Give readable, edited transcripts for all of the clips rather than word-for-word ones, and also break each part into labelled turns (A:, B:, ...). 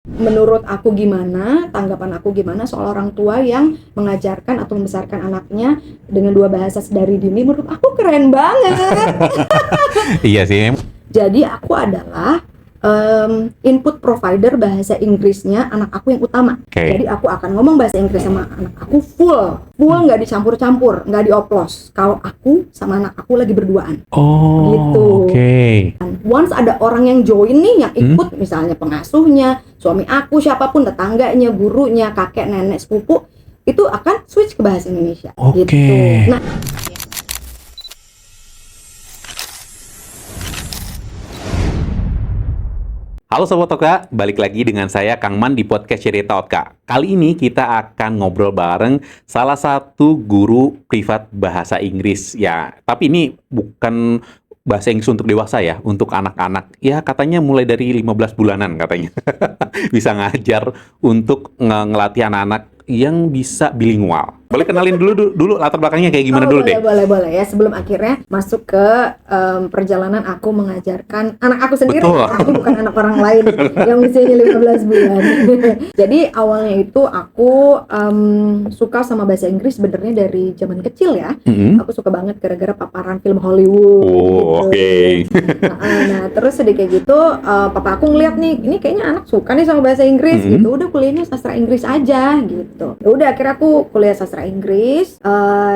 A: Menurut aku gimana, tanggapan aku gimana soal orang tua yang mengajarkan atau membesarkan anaknya dengan 2 bahasa sedari dini, menurut aku keren banget.
B: Iya sih.
A: Jadi aku adalah input provider bahasa Inggrisnya anak aku yang utama.
B: Oke.
A: Jadi aku akan ngomong bahasa Inggris sama anak aku full nggak dicampur-campur, nggak dioplos. Kalau aku sama anak aku lagi berduaan.
B: Oh,
A: Gitu.
B: oke.
A: Once ada orang yang join nih, yang ikut, misalnya pengasuhnya, suami aku, siapapun, tetangganya, gurunya, kakek, nenek, sepupu, itu akan switch ke bahasa Indonesia.
B: Oke.
A: Gitu. Nah,
B: Halo Sobat Oka, balik lagi dengan saya Kang Man di podcast Cerita Oka. Kali ini kita akan ngobrol bareng salah satu guru privat bahasa Inggris. Ya, tapi ini bukan bahasa Inggris untuk dewasa ya, untuk anak-anak. Ya, katanya mulai dari 15 bulanan katanya. Bisa ngajar untuk ngelatih anak-anak yang bisa bilingual. Boleh kenalin dulu latar belakangnya kayak gimana dulu deh?
A: Boleh ya, sebelum akhirnya masuk ke perjalanan aku mengajarkan anak aku sendiri.
B: Betul.
A: Aku bukan anak orang lain yang usianya 15 bulan. Jadi awalnya itu aku suka sama bahasa Inggris sebenarnya dari zaman kecil ya. Aku suka banget gara-gara paparan film Hollywood.
B: Oh,
A: gitu.
B: oke.
A: Nah, terus sedikit gitu, papa aku ngeliat nih, ini kayaknya anak suka nih sama bahasa Inggris gitu. Udah kuliahnya sastra Inggris aja gitu. Ya udah akhirnya aku kuliah sastra Inggris,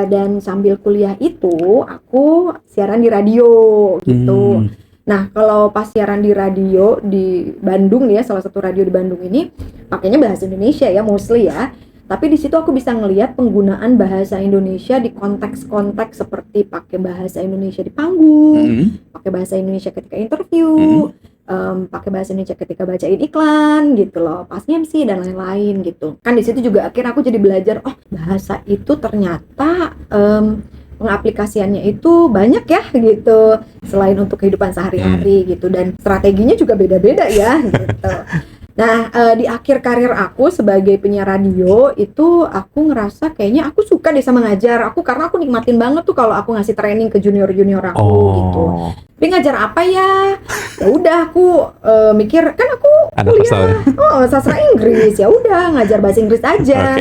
A: dan sambil kuliah itu aku siaran di radio gitu. Nah, kalau pas siaran di radio di Bandung nih ya, salah satu radio di Bandung ini pakainya bahasa Indonesia ya, mostly ya. Tapi di situ aku bisa ngelihat penggunaan bahasa Indonesia di konteks-konteks seperti pakai bahasa Indonesia di panggung, pakai bahasa Indonesia ketika interview, pakai bahasa Indonesia ketika bacain iklan gitu loh, pas MC dan lain-lain gitu. Kan di situ juga akhirnya aku jadi belajar, oh bahasa itu ternyata pengaplikasiannya itu banyak ya gitu, selain untuk kehidupan sehari-hari gitu, dan strateginya juga beda-beda ya gitu. Nah, di akhir karir aku sebagai penyiar radio itu aku ngerasa kayaknya aku suka deh sama ngajar. Karena aku nikmatin banget tuh kalau aku ngasih training ke junior-junior aku gitu. Tapi ngajar apa ya? Ya udah aku mikir, kan aku kuliah sastra Inggris, ya udah ngajar bahasa Inggris aja.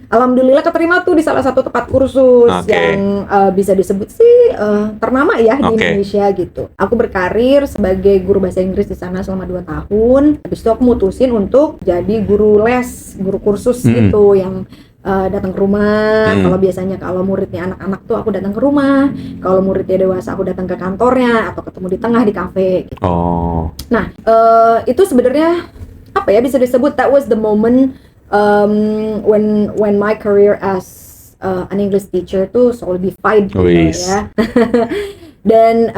A: Alhamdulillah keterima tuh di salah satu tempat kursus yang bisa disebut sih ternama ya di Indonesia gitu. Aku berkarir sebagai guru bahasa Inggris di sana selama 2 tahun. Habis itu aku mutusin untuk jadi guru les, guru kursus gitu yang datang ke rumah. Kalau biasanya kalau muridnya anak-anak tuh aku datang ke rumah. Kalau muridnya dewasa aku datang ke kantornya atau ketemu di tengah di kafe gitu. Nah, itu sebenarnya apa ya, bisa disebut that was the moment when my career as an English teacher tuh solidified gitu ya. Dan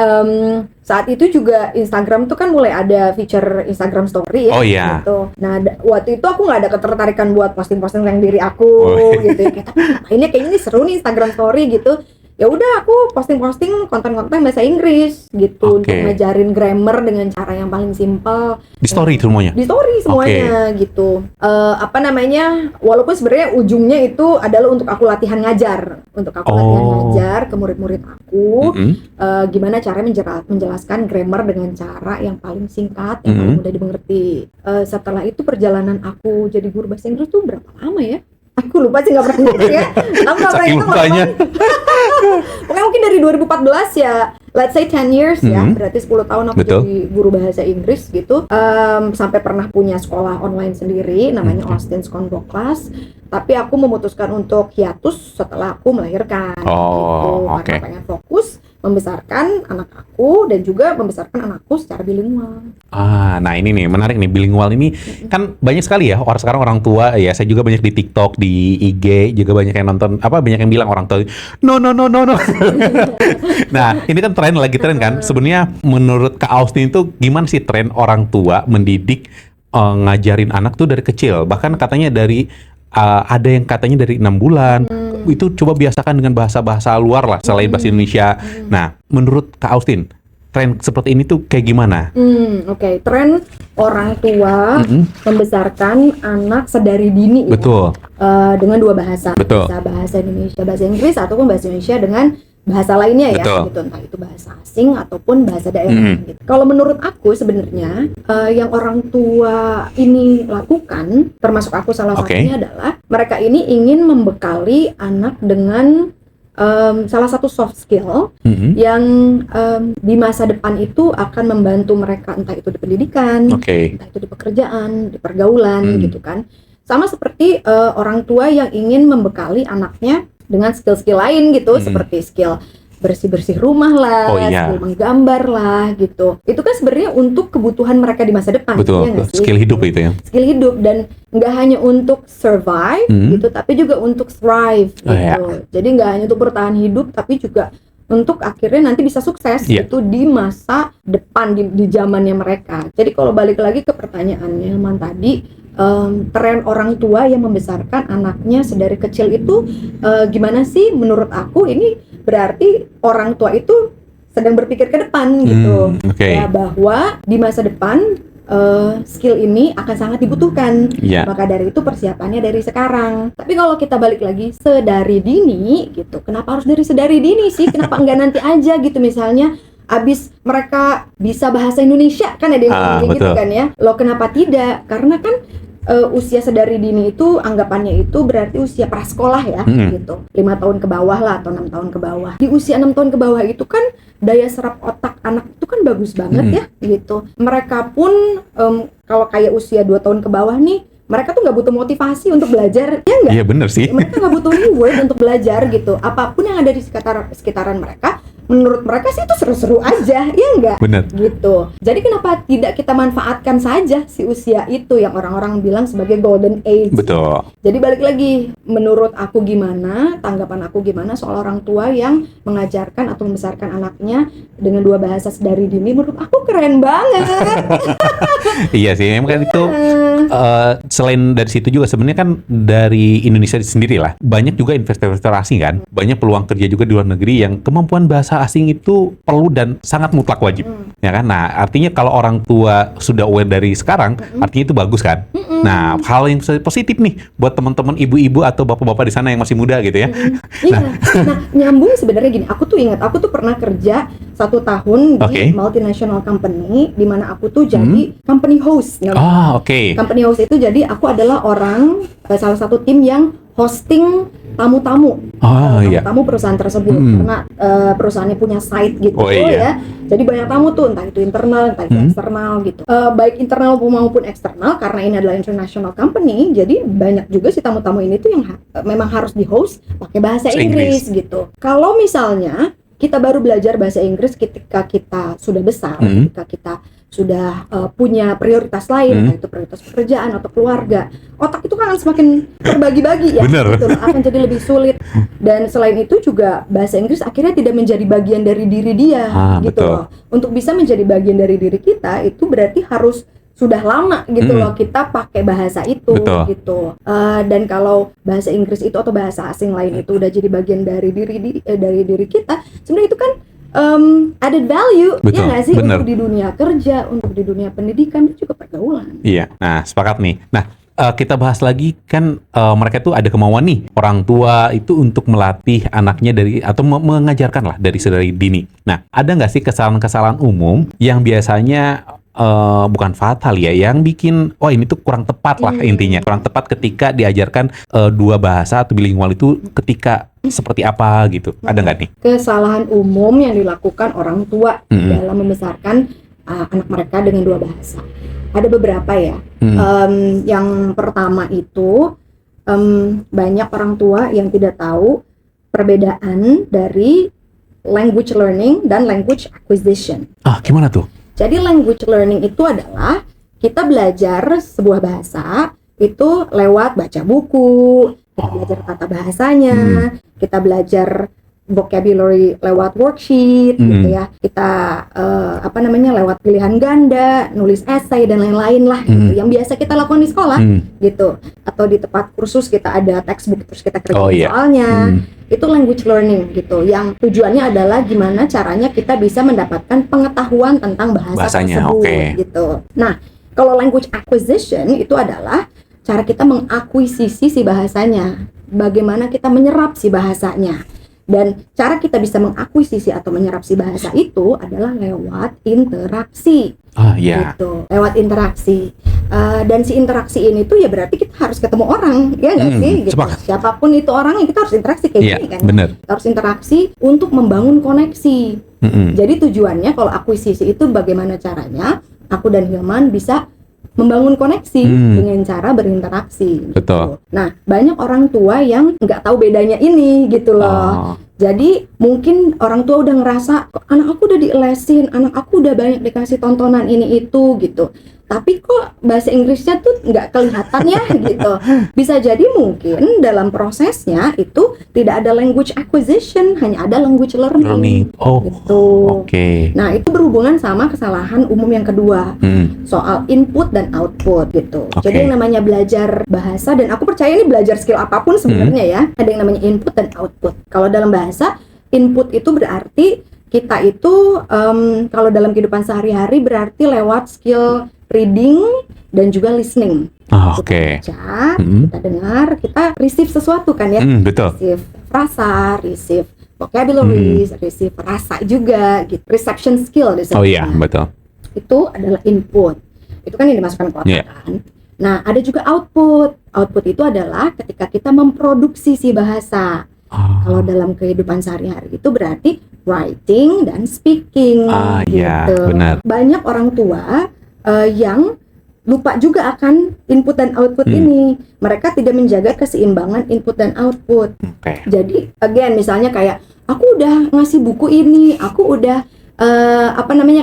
A: saat itu juga Instagram tuh kan mulai ada feature Instagram Story ya, gitu. Nah waktu itu aku nggak ada ketertarikan buat posting-posting yang diri aku gitu ya. Tapi kayaknya ini seru nih Instagram Story gitu. Ya udah aku posting-posting konten-konten bahasa Inggris gitu untuk ngajarin grammar dengan cara yang paling simpel.
B: Di story semuanya? Di story
A: semuanya gitu. Walaupun sebenarnya ujungnya itu adalah untuk aku latihan ngajar. Untuk aku latihan ngajar ke murid-murid aku. Gimana cara menjelaskan grammar dengan cara yang paling singkat, yang paling mudah dimengerti. Setelah itu perjalanan aku jadi guru bahasa Inggris tuh berapa lama ya? Aku lupa sih, nggak pernah ngitung ya. Aku nggak pernah ngitung. Pokoknya mungkin dari 2014 ya, let's say 10 years ya, berarti 10 tahun aku jadi guru bahasa Inggris gitu. Sampai pernah punya sekolah online sendiri, namanya Austin's Convo Class. Tapi aku memutuskan untuk hiatus setelah aku melahirkan gitu, karena pengen fokus membesarkan anak aku dan juga membesarkan anakku secara bilingual.
B: Nah ini nih menarik nih, bilingual ini kan banyak sekali ya sekarang orang tua ya. Saya juga banyak di TikTok, di IG juga banyak yang nonton, banyak yang bilang orang tua no. Nah ini kan lagi tren kan. Sebenarnya menurut Kak Austin itu gimana sih tren orang tua mendidik ngajarin anak tuh dari kecil? Bahkan katanya dari ada yang katanya dari 6 bulan. Itu coba biasakan dengan bahasa-bahasa luar lah selain bahasa Indonesia. Nah, menurut Kak Austin, tren seperti ini tuh kayak gimana?
A: Tren orang tua membesarkan anak sedari dini. Betul. Dengan 2 bahasa. Betul. Bahasa Indonesia, bahasa Inggris, ataupun bahasa Indonesia dengan bahasa lainnya ya,
B: Betul.
A: gitu, entah itu bahasa asing ataupun bahasa daerah. Gitu. Kalau menurut aku sebenarnya yang orang tua ini lakukan, termasuk aku salah satunya adalah mereka ini ingin membekali anak dengan salah satu soft skill yang di masa depan itu akan membantu mereka, entah itu di pendidikan, entah itu di pekerjaan, di pergaulan, gitu kan. Sama seperti orang tua yang ingin membekali anaknya dengan skill-skill lain gitu, seperti skill bersih-bersih rumah lah, skill menggambar lah gitu. Itu kan sebenarnya untuk kebutuhan mereka di masa depan.
B: Betul,
A: ya
B: skill hidup itu ya.
A: Skill hidup, dan nggak hanya untuk survive gitu, tapi juga untuk thrive gitu. Jadi nggak hanya untuk bertahan hidup, tapi juga untuk akhirnya nanti bisa sukses gitu di masa depan, di zamannya mereka. Jadi kalau balik lagi ke pertanyaannya Man tadi, tren orang tua yang membesarkan anaknya sedari kecil itu gimana sih? Menurut aku ini berarti orang tua itu sedang berpikir ke depan gitu, ya, bahwa di masa depan skill ini akan sangat dibutuhkan. Maka dari itu persiapannya dari sekarang. Tapi kalau kita balik lagi sedari dini gitu, kenapa harus dari sedari dini sih? Kenapa enggak nanti aja gitu, misalnya abis mereka bisa bahasa Indonesia kan ada yang ngomong gitu kan ya. Loh kenapa tidak? Karena kan usia sedari dini itu anggapannya itu berarti usia prasekolah ya, gitu. 5 tahun ke bawah lah atau 6 tahun ke bawah. Di usia 6 tahun ke bawah itu kan daya serap otak anak itu kan bagus banget ya, gitu. Mereka pun kalau kayak usia 2 tahun ke bawah nih, mereka tuh nggak butuh motivasi untuk belajar, ya nggak?
B: Iya bener sih.
A: Mereka nggak butuh reward untuk belajar gitu. Apapun yang ada di sekitaran mereka, menurut mereka sih itu seru-seru aja, ya enggak?
B: Bener.
A: Gitu. Jadi kenapa tidak kita manfaatkan saja si usia itu yang orang-orang bilang sebagai golden age?
B: Betul.
A: Jadi balik lagi, menurut aku gimana, tanggapan aku gimana soal orang tua yang mengajarkan atau membesarkan anaknya dengan 2 bahasa sedari dini, menurut aku keren banget.
B: Iya sih, memang kan itu selain dari situ juga sebenarnya kan dari Indonesia sendiri lah, banyak juga investor-investor asing kan, banyak peluang kerja juga di luar negeri yang kemampuan bahasa asing itu perlu dan sangat mutlak wajib, ya kan? Nah, artinya kalau orang tua sudah aware dari sekarang, artinya itu bagus kan? Nah, hal yang positif nih buat teman-teman ibu-ibu atau bapak-bapak di sana yang masih muda gitu ya.
A: Iya. Nah, nyambung sebenarnya gini, aku tuh pernah kerja 1 tahun di multinational company, di mana aku tuh jadi company host. Company host itu jadi aku adalah orang salah satu tim yang hosting tamu-tamu perusahaan tersebut, karena perusahaannya punya site gitu ya. Jadi banyak tamu tuh, entah itu internal, entah itu eksternal gitu. Baik internal maupun eksternal, karena ini adalah international company, jadi banyak juga si tamu-tamu ini tuh yang memang harus di host pakai bahasa Inggris gitu. Kalau misalnya kita baru belajar bahasa Inggris ketika kita sudah besar, ketika kita sudah punya prioritas lain, yaitu prioritas pekerjaan atau keluarga, otak itu kan semakin terbagi-bagi ya, gitu, akan jadi lebih sulit. Dan selain itu juga bahasa Inggris akhirnya tidak menjadi bagian dari diri dia, gitu loh. Untuk bisa menjadi bagian dari diri kita, itu berarti harus sudah lama gitu loh kita pakai bahasa itu, gitu. Dan kalau bahasa Inggris itu atau bahasa asing lain itu udah jadi bagian dari diri kita, sebenarnya itu kan added value, ya nggak sih? Untuk di dunia kerja, untuk di dunia pendidikan, dan juga pergaulan.
B: Iya, nah sepakat nih. Nah, kita bahas lagi kan mereka tuh ada kemauan nih orang tua itu untuk melatih anaknya dari atau mengajarkan lah dari sedari dini. Nah, ada nggak sih kesalahan-kesalahan umum yang biasanya bukan fatal ya, yang bikin ini tuh kurang tepat lah intinya, kurang tepat ketika diajarkan 2 bahasa atau bilingual itu ketika seperti apa gitu, ada nggak nih?
A: Kesalahan umum yang dilakukan orang tua dalam membesarkan anak mereka dengan 2 bahasa. Ada beberapa ya. Yang pertama itu banyak orang tua yang tidak tahu perbedaan dari language learning dan language acquisition.
B: Gimana tuh?
A: Jadi language learning itu adalah kita belajar sebuah bahasa itu lewat baca buku, kita belajar kata bahasanya, kita belajar vocabulary lewat worksheet gitu ya. Kita lewat pilihan ganda, nulis esai dan lain-lain lah gitu, yang biasa kita lakukan di sekolah gitu. Atau di tempat kursus kita ada textbook terus kita kerjain soalnya. Itu language learning gitu, yang tujuannya adalah gimana caranya kita bisa mendapatkan pengetahuan tentang bahasanya, tersebut gitu. Nah, kalau language acquisition itu adalah cara kita mengakuisisi si bahasanya, bagaimana kita menyerap si bahasanya. Dan cara kita bisa mengakuisisi atau menyerap si bahasa itu adalah lewat interaksi.
B: Iya.
A: Gitu, lewat interaksi. Dan si interaksi ini tuh ya berarti kita harus ketemu orang, ya nggak sih? Gitu.
B: Sepakat.
A: Siapapun itu orangnya, kita harus interaksi kayak
B: Iya,
A: gini kan.
B: bener.
A: Kita harus interaksi untuk membangun koneksi. Jadi tujuannya kalau akuisisi itu bagaimana caranya aku dan Hilman bisa membangun koneksi dengan cara berinteraksi.
B: Betul.
A: Gitu. Nah, banyak orang tua yang nggak tahu bedanya ini gitu loh. Jadi mungkin orang tua udah ngerasa kok anak aku udah dilesin, anak aku udah banyak dikasih tontonan ini itu gitu. Tapi kok bahasa Inggrisnya tuh nggak kelihatan ya gitu. Bisa jadi mungkin dalam prosesnya itu tidak ada language acquisition, hanya ada language learning. Gitu.
B: Oke.
A: Nah, itu berhubungan sama kesalahan umum yang kedua, soal input dan output gitu. Jadi yang namanya belajar bahasa, dan aku percaya ini belajar skill apapun sebenarnya ya, ada yang namanya input dan output. Kalau dalam bahasa, input itu berarti kita itu kalau dalam kehidupan sehari-hari berarti lewat skill reading dan juga listening. Kita baca, kita dengar, kita receive sesuatu kan ya.
B: Betul.
A: Receive frasa, receive vocabulary, receive rasa juga gitu. Reception skill disebutnya.
B: Oh iya, betul.
A: Itu adalah input. Itu kan yang dimasukkan ke otak kan. Nah, ada juga output. Output itu adalah ketika kita memproduksi si bahasa. Kalau dalam kehidupan sehari-hari itu berarti writing dan speaking gitu.
B: Iya, benar.
A: Banyak orang tua yang lupa juga akan input dan output ini. Mereka tidak menjaga keseimbangan input dan output. Jadi, again, misalnya kayak aku udah ngasih buku ini, aku udah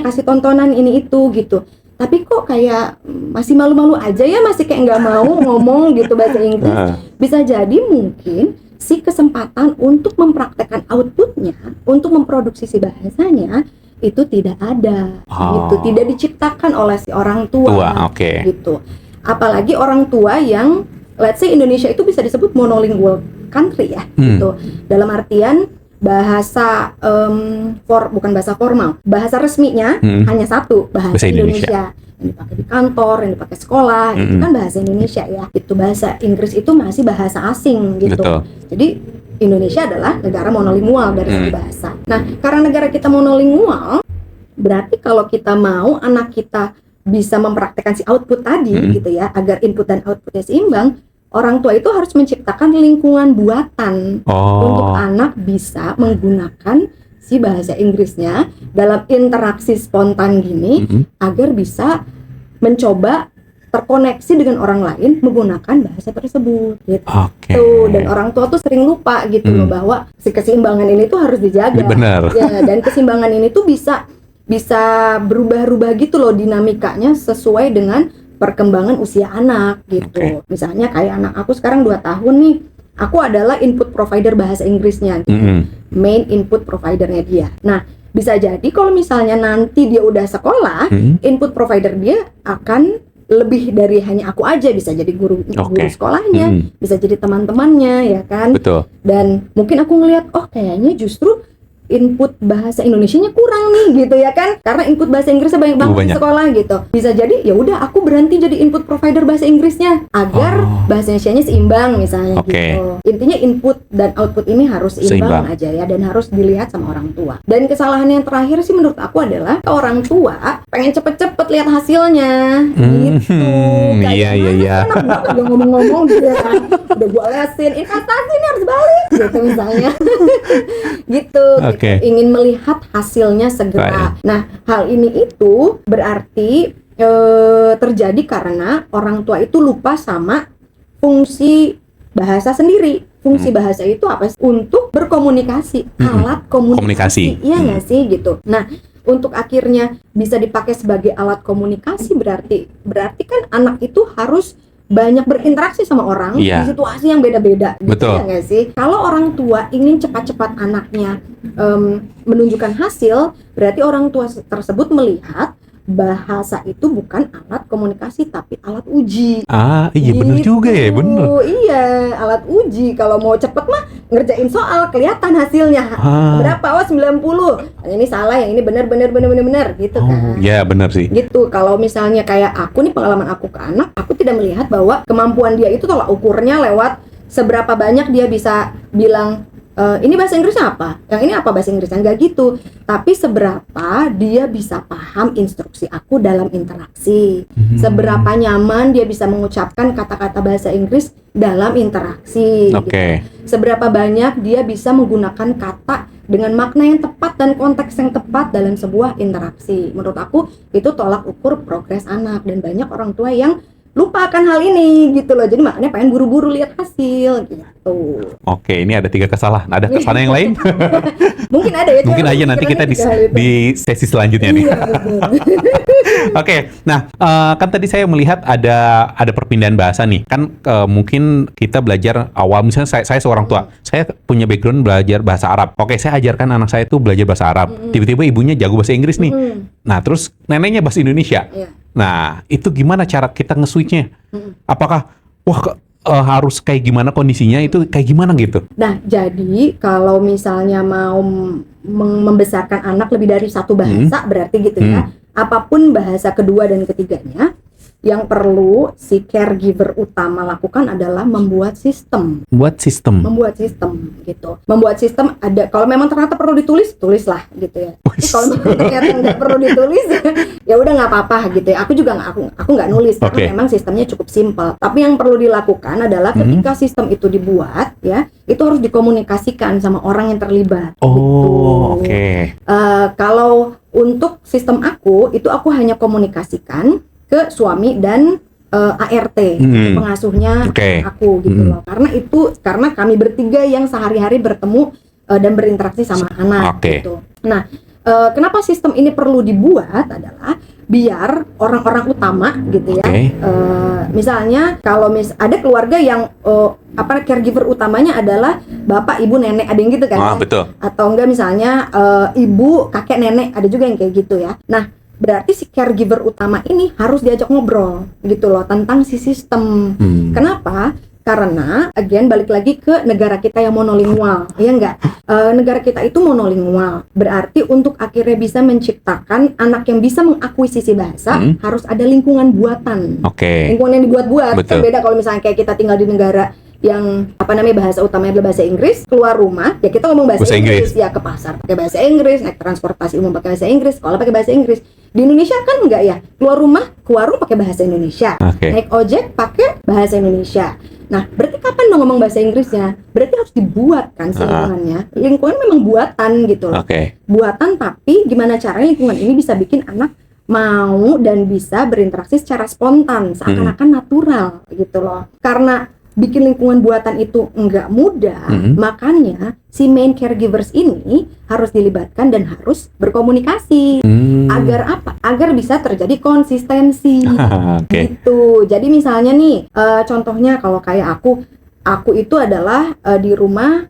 A: kasih tontonan ini itu gitu. Tapi kok kayak masih malu-malu aja ya, masih kayak nggak mau ngomong gitu bahasa Inggris. Bisa jadi mungkin si kesempatan untuk mempraktekkan outputnya, untuk memproduksi si bahasanya itu tidak ada, gitu, tidak diciptakan oleh si orang tua, gitu. Apalagi orang tua yang, let's say Indonesia itu bisa disebut monolingual country ya, gitu. Dalam artian bahasa bukan bahasa formal, bahasa resminya hanya satu, bahasa Indonesia. Yang dipakai di kantor, yang dipakai sekolah, itu kan bahasa Indonesia ya. Itu bahasa Inggris itu masih bahasa asing gitu.
B: Betul.
A: Jadi Indonesia adalah negara monolingual dari segi bahasa. Nah, karena negara kita monolingual, berarti kalau kita mau anak kita bisa mempraktekkan si output tadi gitu ya, agar input dan outputnya seimbang, orang tua itu harus menciptakan lingkungan buatan untuk anak bisa menggunakan si bahasa Inggrisnya dalam interaksi spontan gini, agar bisa mencoba terkoneksi dengan orang lain menggunakan bahasa tersebut gitu. Dan orang tua tuh sering lupa gitu loh, bahwa si keseimbangan ini tuh harus dijaga.
B: Benar.
A: Ya, dan keseimbangan ini tuh bisa berubah-ubah gitu loh dinamikanya sesuai dengan perkembangan usia anak gitu. Misalnya kayak anak aku sekarang 2 tahun nih, aku adalah input provider bahasa Inggrisnya gitu. Main input providernya dia. Nah, bisa jadi kalau misalnya nanti dia udah sekolah, input provider dia akan lebih dari hanya aku aja, bisa jadi guru sekolahnya, bisa jadi teman-temannya ya kan.
B: Betul.
A: Dan mungkin aku ngelihat, oh kayaknya justru input bahasa Indonesianya kurang nih gitu ya kan, karena input bahasa Inggrisnya banyak banget di sekolah gitu. Bisa jadi ya udah aku berhenti jadi input provider bahasa Inggrisnya agar bahasa Indonesianya seimbang misalnya gitu. Intinya input dan output ini harus seimbang aja ya, dan harus dilihat sama orang tua. Dan kesalahan yang terakhir sih menurut aku adalah orang tua pengen cepet-cepet lihat hasilnya gitu. Iya. Anak gue udah ngomong-ngomong gitu kan, udah gue lesin investasi ini harus balik gitu misalnya. gitu. Ingin melihat hasilnya segera. Nah, hal ini itu berarti terjadi karena orang tua itu lupa sama fungsi bahasa sendiri. Fungsi bahasa itu apa? Untuk berkomunikasi, alat komunikasi. Iya nggak sih gitu. Nah, untuk akhirnya bisa dipakai sebagai alat komunikasi berarti kan anak itu harus banyak berinteraksi sama orang di situasi yang beda-beda.
B: Betul.
A: Ya nggak sih? Kalau orang tua ingin cepat-cepat anaknya menunjukkan hasil, berarti orang tua tersebut melihat bahasa itu bukan alat komunikasi tapi alat uji.
B: Iya gitu. Bener juga ya, bener.
A: Iya, alat uji. Kalau mau cepet mah ngerjain soal, kelihatan hasilnya. Berapa? 90. Yang ini salah, yang ini benar gitu kan.
B: Iya, benar sih.
A: Gitu. Kalau misalnya kayak aku nih, pengalaman aku ke anak, aku tidak melihat bahwa kemampuan dia itu tolak ukurnya lewat seberapa banyak dia bisa bilang ini bahasa Inggrisnya apa? Yang ini apa bahasa Inggrisnya? Nggak gitu. Tapi seberapa dia bisa paham instruksi aku dalam interaksi. Seberapa nyaman dia bisa mengucapkan kata-kata bahasa Inggris dalam interaksi.
B: Oke.
A: Gitu. Seberapa banyak dia bisa menggunakan kata dengan makna yang tepat dan konteks yang tepat dalam sebuah interaksi. Menurut aku itu tolak ukur progres anak, dan banyak orang tua yang lupa akan hal ini gitu loh. Jadi makanya pengen buru-buru lihat hasil gitu.
B: Oke, ini ada 3 kesalahan. Ada kesalahan yang lain?
A: Mungkin ada ya.
B: Mungkin aja nanti kita di sesi selanjutnya nih.
A: Iya, betul.
B: Oke, nah kan tadi saya melihat ada perpindahan bahasa nih. Kan mungkin kita belajar awal, misalnya saya seorang tua, saya punya background belajar bahasa Arab. Oke, saya ajarkan anak saya itu belajar bahasa Arab. Tiba-tiba ibunya jago bahasa Inggris nih. Nah, terus neneknya bahasa Indonesia.
A: Iya.
B: Nah, itu gimana cara kita nge-switch-nya? Apakah harus kayak gimana kondisinya, itu kayak gimana gitu?
A: Nah, jadi kalau misalnya mau membesarkan anak lebih dari satu bahasa, berarti gitu ya. Apapun bahasa kedua dan ketiganya, yang perlu si caregiver utama lakukan adalah membuat sistem.
B: Membuat sistem
A: Gitu. Membuat sistem ada, kalau memang ternyata perlu ditulis, tulislah gitu ya. Kalau ternyata nggak perlu ditulis, ya udah nggak apa-apa gitu ya. Aku juga aku nggak nulis karena memang sistemnya cukup simpel. Tapi yang perlu dilakukan adalah ketika sistem itu dibuat ya, itu harus dikomunikasikan sama orang yang terlibat.
B: Oke.
A: Kalau untuk sistem aku, itu aku hanya komunikasikan ke suami dan ART, pengasuhnya aku gitu loh. Karena kami bertiga yang sehari-hari bertemu dan berinteraksi sama anak gitu. Nah, kenapa sistem ini perlu dibuat adalah biar orang-orang utama gitu ya. Misalnya kalau ada keluarga yang caregiver utamanya adalah bapak, ibu, nenek, ada yang gitu kan?
B: Betul.
A: Atau enggak misalnya ibu, kakek, nenek, ada juga yang kayak gitu ya. Nah, berarti si caregiver utama ini harus diajak ngobrol gitu loh tentang si sistem. Kenapa? Karena again balik lagi ke negara kita yang monolingual, ya enggak? Negara kita itu monolingual. Berarti untuk akhirnya bisa menciptakan anak yang bisa mengakuisisi bahasa, harus ada lingkungan buatan. Lingkungan yang dibuat-buat. Kan beda kalau misalnya kayak kita tinggal di negara yang bahasa utamanya adalah bahasa Inggris, keluar rumah ya kita ngomong bahasa Inggris, ya ke pasar pakai bahasa Inggris, naik transportasi umum pakai bahasa Inggris, sekolah pakai bahasa Inggris. Di Indonesia kan enggak ya, keluar rumah ke warung pakai bahasa Indonesia, naik ojek pakai bahasa Indonesia. Nah, berarti kapan dong ngomong bahasa Inggrisnya? Berarti harus dibuat kan lingkungannya. Lingkungan memang buatan gitu loh. Buatan, tapi gimana caranya lingkungan ini bisa bikin anak mau dan bisa berinteraksi secara spontan, seakan-akan natural gitu loh. Karena bikin lingkungan buatan itu enggak mudah, makanya si main caregivers ini harus dilibatkan dan harus berkomunikasi. Agar apa? Agar bisa terjadi konsistensi. Gitu. Jadi misalnya nih, contohnya kalau kayak aku itu adalah di rumah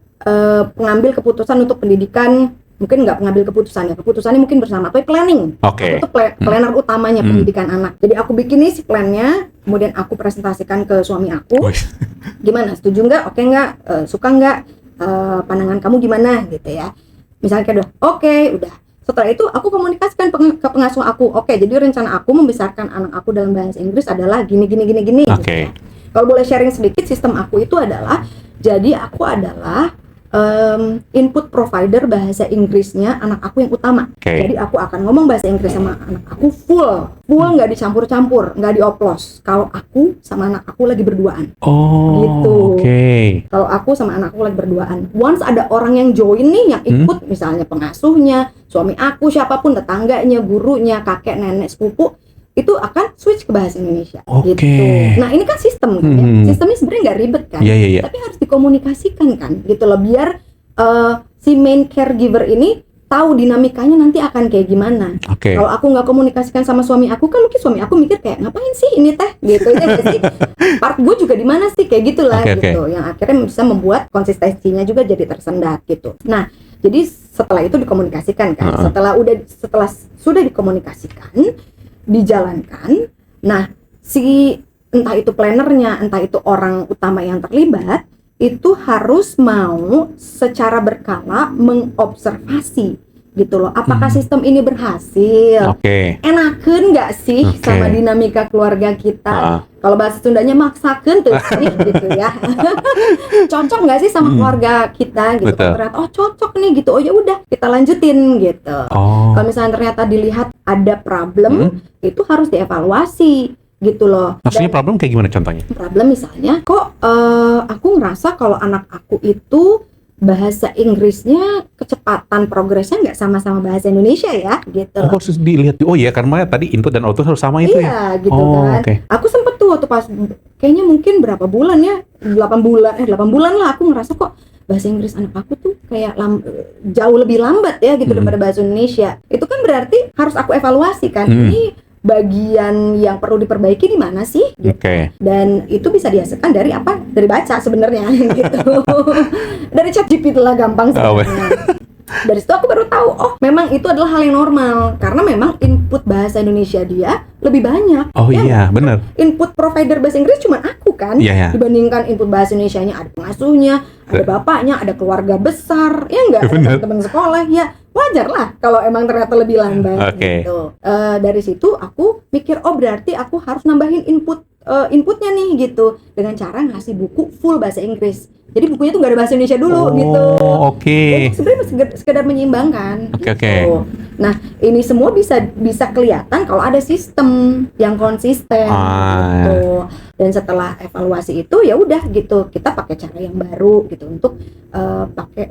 A: pengambil keputusan untuk pendidikan. Mungkin nggak pengambil keputusannya mungkin bersama, tapi planning. Aku tuh planner utamanya pendidikan anak. Jadi aku bikin nih si plannya, kemudian aku presentasikan ke suami aku. Gimana, setuju nggak, oke nggak, suka nggak, pandangan kamu gimana gitu ya. Misalnya kayak udah. Setelah itu aku komunikasikan ke pengasuh aku. Jadi rencana aku membesarkan anak aku dalam bahasa Inggris adalah gini. Gitu ya. Kalau boleh sharing sedikit, sistem aku itu adalah, jadi aku adalah input provider bahasa Inggrisnya anak aku yang utama. Jadi aku akan ngomong bahasa Inggris sama anak aku full nggak dicampur-campur, nggak dioplos. Kalau aku sama anak aku lagi berduaan. Gitu. Kalau aku sama anak aku lagi berduaan. Once ada orang yang join nih, yang ikut, misalnya pengasuhnya, suami aku, siapapun, tetangganya, gurunya, kakek, nenek, sepupu, itu akan switch ke bahasa Indonesia. Gitu. Nah, ini kan sistem kan ya. Sistemnya sebenarnya nggak ribet kan, tapi harus dikomunikasikan kan, gitu loh, biar si main caregiver ini tahu dinamikanya nanti akan kayak gimana. Kalau aku nggak komunikasikan sama suami aku, kan mungkin suami aku mikir kayak ngapain sih ini teh, gitu ya sih. Part gue juga di mana sih, kayak gitulah gitu. Yang akhirnya bisa membuat konsistensinya juga jadi tersendat gitu. Nah, jadi setelah itu dikomunikasikan kan. Setelah sudah dikomunikasikan, dijalankan. Nah, entah itu plannernya, entah itu orang utama yang terlibat, itu harus mau secara berkala mengobservasi gitu loh. Apakah sistem ini berhasil?
B: Oke.
A: Enakeun nggak sih
B: Oke.
A: sama dinamika keluarga kita? Kalau bahasa Sundanya maksakeun tuh sih gitu ya. Cocok nggak sih sama keluarga kita gitu?
B: Betul.
A: Kalau ternyata oh cocok nih gitu, oh ya udah kita lanjutin gitu.
B: Oh.
A: Kalau misalnya ternyata dilihat ada problem, itu harus dievaluasi gitu loh.
B: Maksudnya
A: Dan
B: problem kayak gimana contohnya?
A: problem misalnya, kok aku ngerasa kalau anak aku itu bahasa Inggrisnya kecepatan progresnya nggak sama-sama bahasa Indonesia ya gitu.
B: Oh, harus dilihat. Oh iya, karena tadi input dan output harus sama itu ya.
A: Iya gitu
B: Oh,
A: kan.
B: oke.
A: Aku sempet tuh waktu pas kayaknya mungkin berapa bulan ya, 8 bulan lah aku ngerasa kok bahasa Inggris anak aku tuh kayak jauh lebih lambat ya gitu daripada bahasa Indonesia. Itu kan berarti harus aku evaluasi kan. Ini bagian yang perlu diperbaiki di mana sih? Gitu.
B: Oke.
A: Dan itu bisa dihasilkan dari apa? Dari baca sebenarnya gitu. Dari ChatGPT lah gampang sebenarnya. Dari situ aku baru tahu, oh memang itu adalah hal yang normal karena memang input bahasa Indonesia dia lebih banyak.
B: Oh
A: Ya,
B: iya, benar.
A: input provider bahasa Inggris cuma aku kan,
B: Iya, iya.
A: dibandingkan input bahasa Indonesianya ada pengasuhnya, ada bapaknya, ada keluarga besar, ya enggak, ada
B: Bener.
A: teman sekolah, ya wajar lah kalau emang ternyata lebih lambat
B: Oke.
A: gitu. Dari situ aku mikir, oh berarti aku harus nambahin inputnya nih gitu dengan cara ngasih buku full bahasa Inggris. Jadi bukunya tuh nggak ada bahasa Indonesia dulu gitu.
B: Oh, oke.
A: Jadi sebenarnya sekedar menyeimbangkan.
B: Oke,
A: gitu. Nah, ini semua bisa kelihatan kalau ada sistem yang konsisten gitu. Dan setelah evaluasi itu ya udah gitu, kita pakai cara yang baru gitu untuk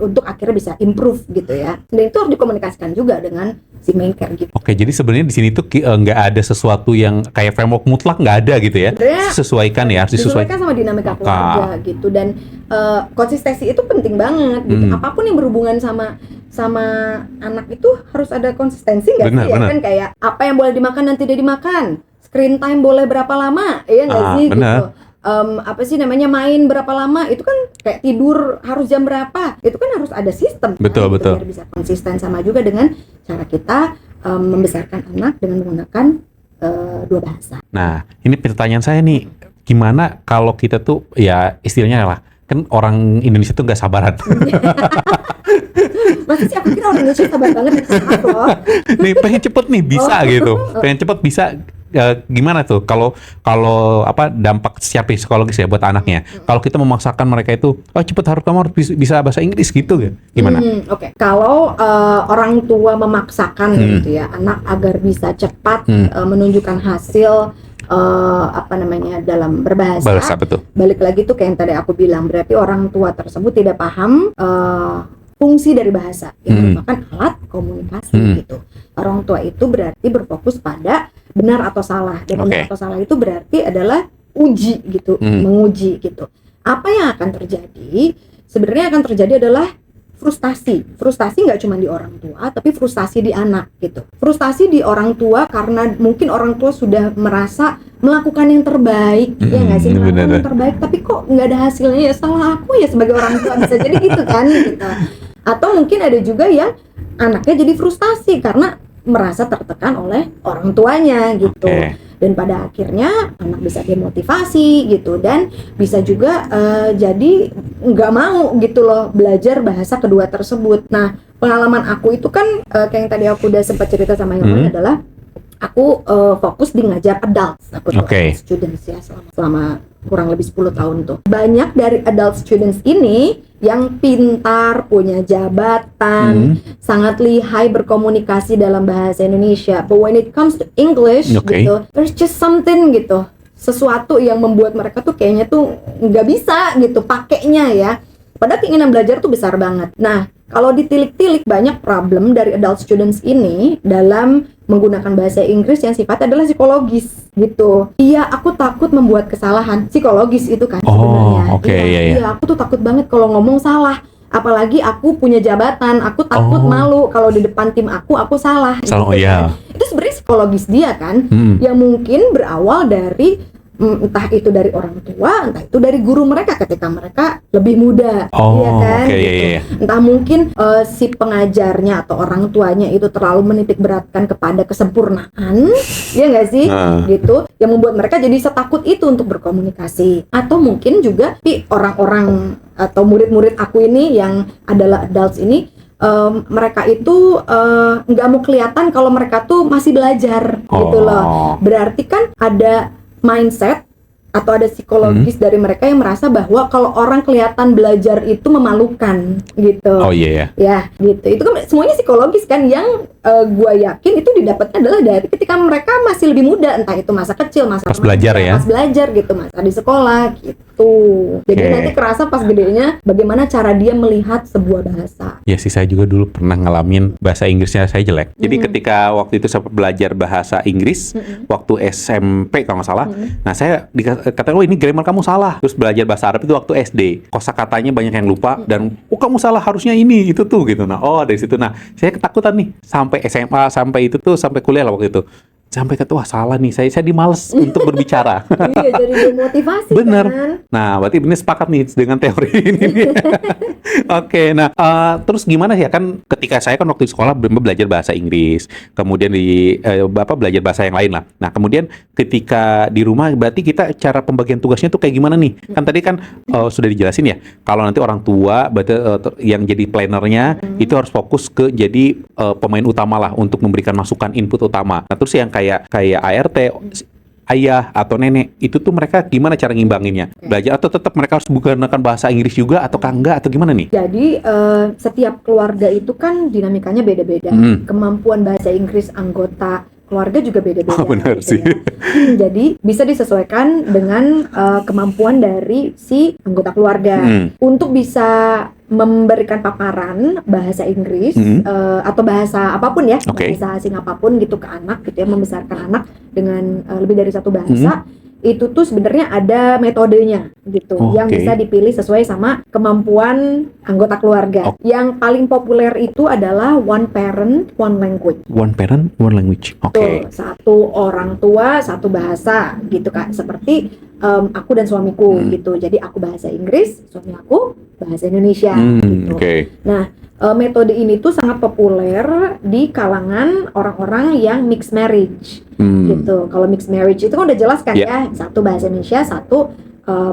A: untuk akhirnya bisa improve gitu ya. Dan itu harus dikomunikasikan juga dengan si main care gitu.
B: Oke, jadi sebenarnya di sini tuh nggak ada sesuatu yang kayak framework mutlak, nggak ada gitu ya.
A: Sebenarnya
B: Sesuaikan ya, harus
A: disesuaikan sama dinamika keluarga gitu, dan konsistensi itu penting banget gitu. Apapun yang berhubungan sama anak itu harus ada konsistensi nggak sih ya kan, kayak apa yang boleh dimakan dan tidak dimakan, screen time boleh berapa lama ya nggak sih
B: bener.
A: gitu. Apa sih namanya, main berapa lama, itu kan kayak tidur harus jam berapa, itu kan harus ada sistem
B: Betul,
A: kan, gitu,
B: betul.
A: biar bisa konsisten. Sama juga dengan cara kita membesarkan anak dengan menggunakan dua bahasa.
B: Nah, ini pertanyaan saya nih, gimana kalau kita tuh ya istilahnya lah, kan orang Indonesia tuh nggak sabaran.
A: Masa sih, aku kira orang Indonesia sabar banget nih, sabar loh.
B: Nih pengen cepet nih bisa gitu, pengen cepet bisa. Gimana tuh kalau apa dampak secara psikologis ya buat anaknya? Kalau kita memaksakan mereka itu, oh cepet kamu harus bisa bahasa Inggris gitu, gimana?
A: Oke. Kalau orang tua memaksakan gitu ya anak agar bisa cepat menunjukkan hasil dalam berbahasa,
B: betul.
A: balik lagi tuh kayak yang tadi aku bilang, berarti orang tua tersebut tidak paham fungsi dari bahasa yang merupakan alat komunikasi gitu. Orang tua itu berarti berfokus pada benar atau salah, dan benar atau salah itu berarti adalah uji gitu, menguji gitu. Apa yang akan terjadi? Sebenarnya akan terjadi adalah frustasi nggak cuma di orang tua, tapi frustasi di anak gitu. Frustasi di orang tua karena mungkin orang tua sudah merasa melakukan yang terbaik, ya nggak sih, melakukan yang terbaik, tapi kok nggak ada hasilnya, ya salah aku ya sebagai orang tua, bisa jadi gitu kan gitu. Atau mungkin ada juga yang anaknya jadi frustasi karena merasa tertekan oleh orang tuanya gitu. Dan pada akhirnya anak bisa demotivasi gitu, dan bisa juga jadi nggak mau gitu loh belajar bahasa kedua tersebut. Nah, pengalaman aku itu kan kayak yang tadi aku udah sempat cerita sama Hilman adalah aku fokus di ngajar adults, aku tuh adult students ya selama kurang lebih 10 tahun tuh. Banyak dari adult students ini yang pintar, punya jabatan, sangat lihai berkomunikasi dalam bahasa Indonesia. But when it comes to English gitu, there's just something gitu, sesuatu yang membuat mereka tuh kayaknya tuh nggak bisa gitu pakainya ya. Padahal keinginan belajar tuh besar banget. Nah, kalau ditilik-tilik, banyak problem dari adult students ini dalam menggunakan bahasa Inggris yang sifatnya adalah psikologis gitu. Iya, aku takut membuat kesalahan. Psikologis itu kan sebenarnya. Iya, aku tuh takut banget kalau ngomong salah. Apalagi aku punya jabatan, aku takut malu kalau di depan tim aku salah. Gitu, kan. Itu sebenarnya psikologis dia kan, yang mungkin berawal dari entah itu dari orang tua, entah itu dari guru mereka ketika mereka lebih muda, iya kan? Gitu. Entah mungkin si pengajarnya atau orang tuanya itu terlalu menitik beratkan kepada kesempurnaan, ya nggak sih? Gitu, yang membuat mereka jadi setakut itu untuk berkomunikasi. Atau mungkin juga orang-orang atau murid-murid aku ini yang adalah adults ini mereka itu nggak mau kelihatan kalau mereka tuh masih belajar gitu loh. Berarti kan ada mindset atau ada psikologis dari mereka yang merasa bahwa kalau orang kelihatan belajar itu memalukan gitu.
B: Oh iya.
A: Ya gitu. Itu kan semuanya psikologis kan, yang gue yakin itu didapatnya adalah dari ketika mereka masih lebih muda, entah itu masa kecil, masa
B: pas belajar ya.
A: pas belajar gitu, masa di sekolah gitu. Jadi nanti kerasa pas gedenya bagaimana cara dia melihat sebuah bahasa.
B: Ya sih, saya juga dulu pernah ngalamin bahasa Inggrisnya saya jelek. Jadi ketika waktu itu saya belajar bahasa Inggris waktu SMP kalau nggak salah. Nah, saya dikatakan, oh ini grammar kamu salah. Terus belajar bahasa Arab itu waktu SD. Kosakatanya banyak yang lupa dan oh kamu salah, harusnya ini itu tuh gitu. Nah, dari situ saya ketakutan nih sampai SMA, sampai itu tuh sampai kuliah lah waktu itu. Sampai kata, wah salah nih, saya dimales untuk berbicara.
A: Iya, jadi demotivasi.
B: Bener.
A: Kan?
B: Nah, berarti ini sepakat nih dengan teori ini. Oke, nah terus gimana ya, kan ketika saya kan waktu di sekolah belajar bahasa Inggris, kemudian di belajar bahasa yang lain lah. Nah, kemudian ketika di rumah berarti kita cara pembagian tugasnya tuh kayak gimana nih? Kan tadi kan sudah dijelasin ya, kalau nanti orang tua berarti yang jadi plannernya itu harus fokus ke jadi pemain utama lah untuk memberikan masukan input utama. Nah, terus yang kayak ART, ayah atau nenek itu tuh mereka gimana cara ngimbanginnya? Belajar atau tetap mereka harus menggunakan bahasa Inggris juga atau enggak atau gimana nih?
A: Jadi setiap keluarga itu kan dinamikanya beda-beda. Kemampuan bahasa Inggris anggota keluarga juga beda-beda.
B: Oh, benar
A: gitu
B: sih.
A: Ya. Jadi bisa disesuaikan dengan kemampuan dari si anggota keluarga untuk bisa memberikan paparan bahasa Inggris atau bahasa apapun ya, bahasa asing apapun gitu ke anak gitu ya, membesarkan anak dengan lebih dari satu bahasa. Itu tuh sebenarnya ada metodenya gitu yang bisa dipilih sesuai sama kemampuan anggota keluarga. Yang paling populer itu adalah one parent, one language.
B: One parent, one language. Oke.
A: Satu orang tua, satu bahasa gitu Kak. Seperti aku dan suamiku gitu. Jadi aku bahasa Inggris, suami aku bahasa Indonesia gitu. Nah, metode ini tuh sangat populer di kalangan orang-orang yang mixed marriage gitu. Kalau mixed marriage itu kan udah jelas kan ya, satu bahasa Indonesia, satu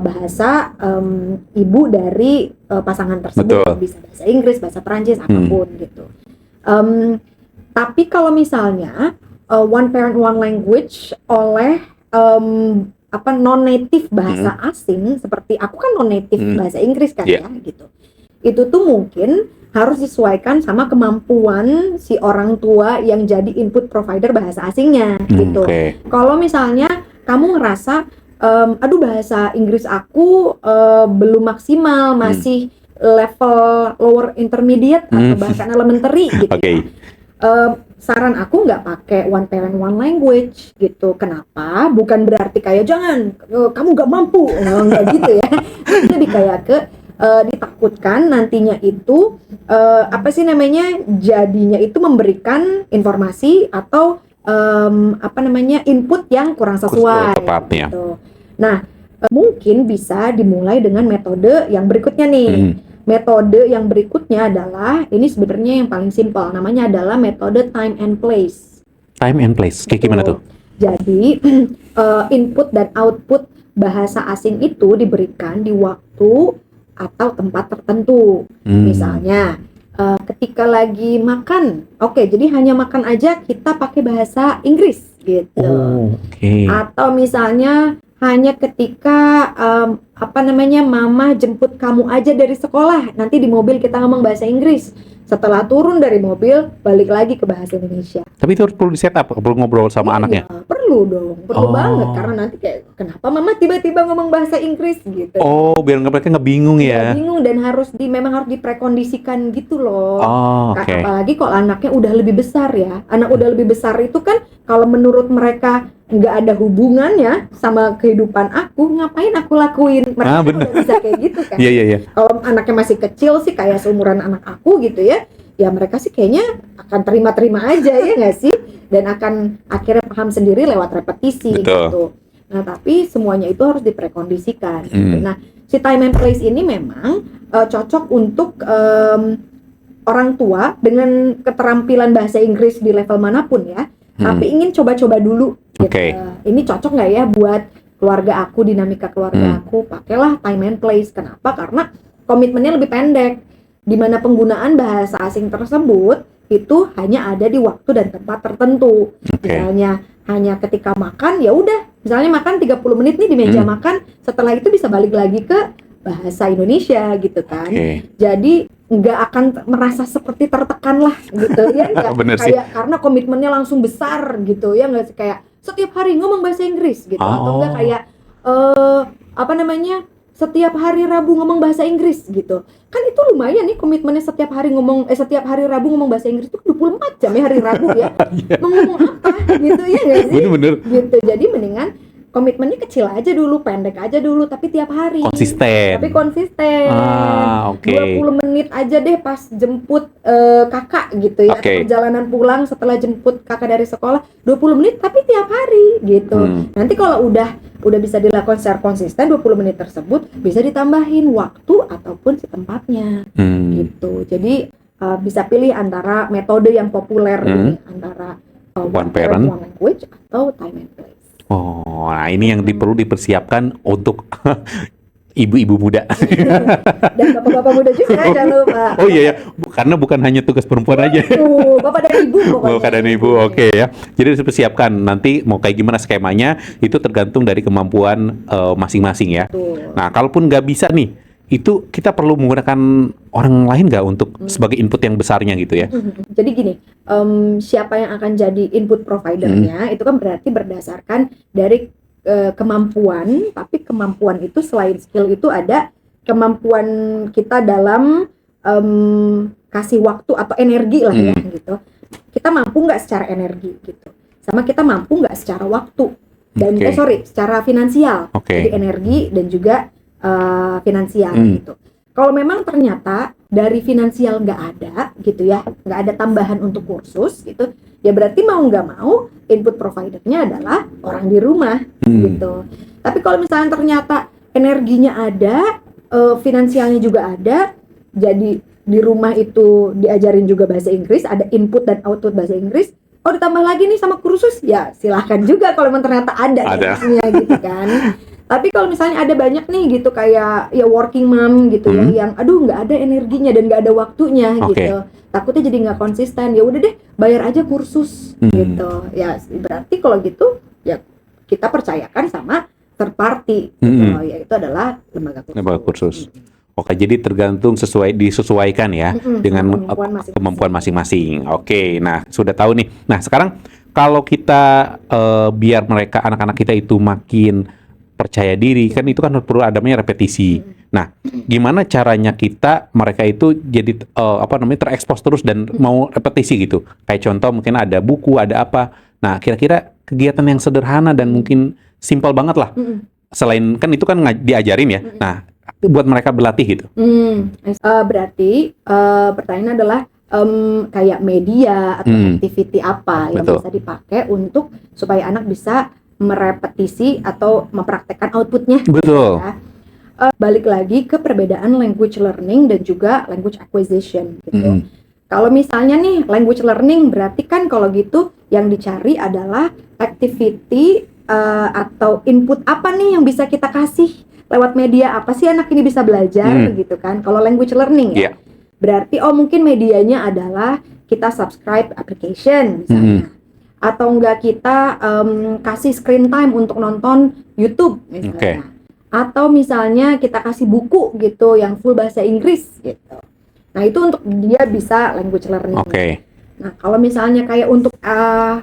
A: bahasa ibu dari pasangan tersebut. Bisa bahasa Inggris, bahasa Perancis, apapun gitu. Tapi kalau misalnya one parent, one language oleh non-native bahasa asing, seperti aku kan non-native bahasa Inggris kan ya gitu. Itu tuh mungkin harus disesuaikan sama kemampuan si orang tua yang jadi input provider bahasa asingnya gitu. Kalau misalnya kamu ngerasa aduh bahasa Inggris aku belum maksimal, masih level lower intermediate atau bahkan elementary gitu ya. Saran aku nggak pakai one parent one language gitu. Kenapa? Bukan berarti kayak jangan kamu nggak mampu, nggak gitu ya. Lebih kayak ke ditakutkan nantinya itu jadinya itu memberikan informasi atau input yang kurang sesuai gitu. Nah, mungkin bisa dimulai dengan metode yang berikutnya nih. Metode yang berikutnya adalah, ini sebenarnya yang paling simpel, namanya adalah metode time and place.
B: Time and place, kayak gimana tuh?
A: Jadi input dan output bahasa asing itu diberikan di waktu atau tempat tertentu. Misalnya ketika lagi makan, jadi hanya makan aja kita pakai bahasa Inggris gitu. Atau misalnya hanya ketika mama jemput kamu aja dari sekolah, nanti di mobil kita ngomong bahasa Inggris. Setelah turun dari mobil, balik lagi ke bahasa Indonesia.
B: Tapi itu perlu di-set up, perlu ngobrol sama anaknya?
A: Perlu dong, perlu banget. Karena nanti kayak, kenapa mama tiba-tiba ngomong bahasa Inggris gitu.
B: Biar mereka nggak bingung ya?
A: Bingung, dan memang harus diprekondisikan gitu loh.
B: Oke.
A: Apalagi kalau anaknya udah lebih besar ya. Anak udah lebih besar itu kan, kalau menurut mereka nggak ada hubungannya sama kehidupan aku, ngapain aku lakuin? Mereka kan udah bisa kayak gitu kan.
B: Iya.
A: Kalau anaknya masih kecil sih, kayak seumuran anak aku gitu ya, ya mereka sih kayaknya akan terima-terima aja ya nggak sih? Dan akan akhirnya paham sendiri lewat repetisi gitu. Nah, tapi semuanya itu harus diprekondisikan gitu. Nah, si time and place ini memang cocok untuk orang tua dengan keterampilan bahasa Inggris di level manapun ya. Tapi ingin coba-coba dulu gitu. Ini cocok nggak ya buat keluarga aku, dinamika keluarga aku? Pakailah time and place. Kenapa? Karena komitmennya lebih pendek. di mana penggunaan bahasa asing tersebut itu hanya ada di waktu dan tempat tertentu. Misalnya hanya ketika makan, ya udah, misalnya makan 30 menit nih di meja makan, setelah itu bisa balik lagi ke bahasa Indonesia gitu kan. Jadi nggak akan merasa seperti tertekan lah gitu ya, nggak kayak karena komitmennya langsung besar gitu ya, nggak kayak setiap hari ngomong bahasa Inggris gitu, atau enggak kayak setiap hari Rabu ngomong bahasa Inggris gitu. Kan itu lumayan nih komitmennya, setiap hari Rabu ngomong bahasa Inggris itu 24 jam ya hari Rabu ya. Mau ngomong apa gitu ya nggak sih? Bener. Gitu. Jadi mendingan komitmennya kecil aja dulu, pendek aja dulu, tapi tiap hari. Konsisten. 20 menit aja deh pas jemput kakak gitu ya. Perjalanan pulang setelah jemput kakak dari sekolah, 20 menit tapi tiap hari gitu. Nanti kalau udah bisa dilakukan secara konsisten, 20 menit tersebut bisa ditambahin waktu ataupun si tempatnya gitu. Jadi bisa pilih antara metode yang populer ini, antara one parent, one language atau time and place.
B: Oh, nah ini yang perlu dipersiapkan untuk ibu-ibu muda
A: dan bapak-bapak muda juga, jangan lupa.
B: Oh iya ya, karena bukan hanya tugas perempuan aja.
A: Bapak dan ibu pokoknya.
B: Bapak dan ibu, oke ya. Jadi dipersiapkan, nanti mau kayak gimana skemanya itu tergantung dari kemampuan masing-masing ya. Nah, kalaupun nggak bisa nih, itu kita perlu menggunakan orang lain nggak untuk sebagai input yang besarnya gitu ya?
A: Jadi gini, siapa yang akan jadi input providernya itu kan berarti berdasarkan dari kemampuan, tapi kemampuan itu selain skill itu ada kemampuan kita dalam kasih waktu atau energi lah ya gitu. Kita mampu nggak secara energi gitu, sama kita mampu nggak secara waktu dan secara finansial. Jadi energi dan juga finansial gitu. Kalau memang ternyata dari finansial nggak ada gitu ya, nggak ada tambahan untuk kursus gitu, ya berarti mau nggak mau input providernya adalah orang di rumah gitu. Tapi kalau misalnya ternyata energinya ada, finansialnya juga ada, jadi di rumah itu diajarin juga bahasa Inggris, ada input dan output bahasa Inggris, ditambah lagi nih sama kursus, ya silahkan juga kalau memang ternyata ada. Gitu kan. Tapi kalau misalnya ada banyak nih gitu kayak ya working mom gitu ya, yang nggak ada energinya dan nggak ada waktunya gitu, takutnya jadi nggak konsisten, ya udah deh bayar aja kursus gitu. Ya berarti kalau gitu ya kita percayakan sama third party gitu, yaitu adalah lembaga kursus.
B: Oke, jadi tergantung disesuaikan ya dengan kemampuan masing-masing. Oke, nah sudah tahu nih. Nah sekarang kalau kita biar anak-anak kita itu makin percaya diri, kan itu kan perlu adanya repetisi. Nah, gimana caranya mereka itu jadi terekspos terus dan mau repetisi gitu. Kayak contoh mungkin ada buku, ada apa. Nah, kira-kira kegiatan yang sederhana dan mungkin simpel banget lah. Selain kan itu kan diajarin ya. Nah, buat mereka berlatih gitu.
A: Berarti pertanyaannya adalah kayak media atau activity apa yang bisa dipakai untuk supaya anak bisa merepetisi atau mempraktekkan outputnya.
B: Betul.
A: Ya. Balik lagi ke perbedaan language learning dan juga language acquisition gitu. Kalau misalnya nih language learning, berarti kan kalau gitu yang dicari adalah activity atau input apa nih yang bisa kita kasih lewat media apa sih anak ini bisa belajar gitu kan. Kalau language learning ya, berarti mungkin medianya adalah kita subscribe application misalnya. Atau enggak kita kasih screen time untuk nonton YouTube misalnya. Atau misalnya kita kasih buku gitu yang full bahasa Inggris gitu. Nah itu untuk dia bisa language learning. Nah kalau misalnya kayak untuk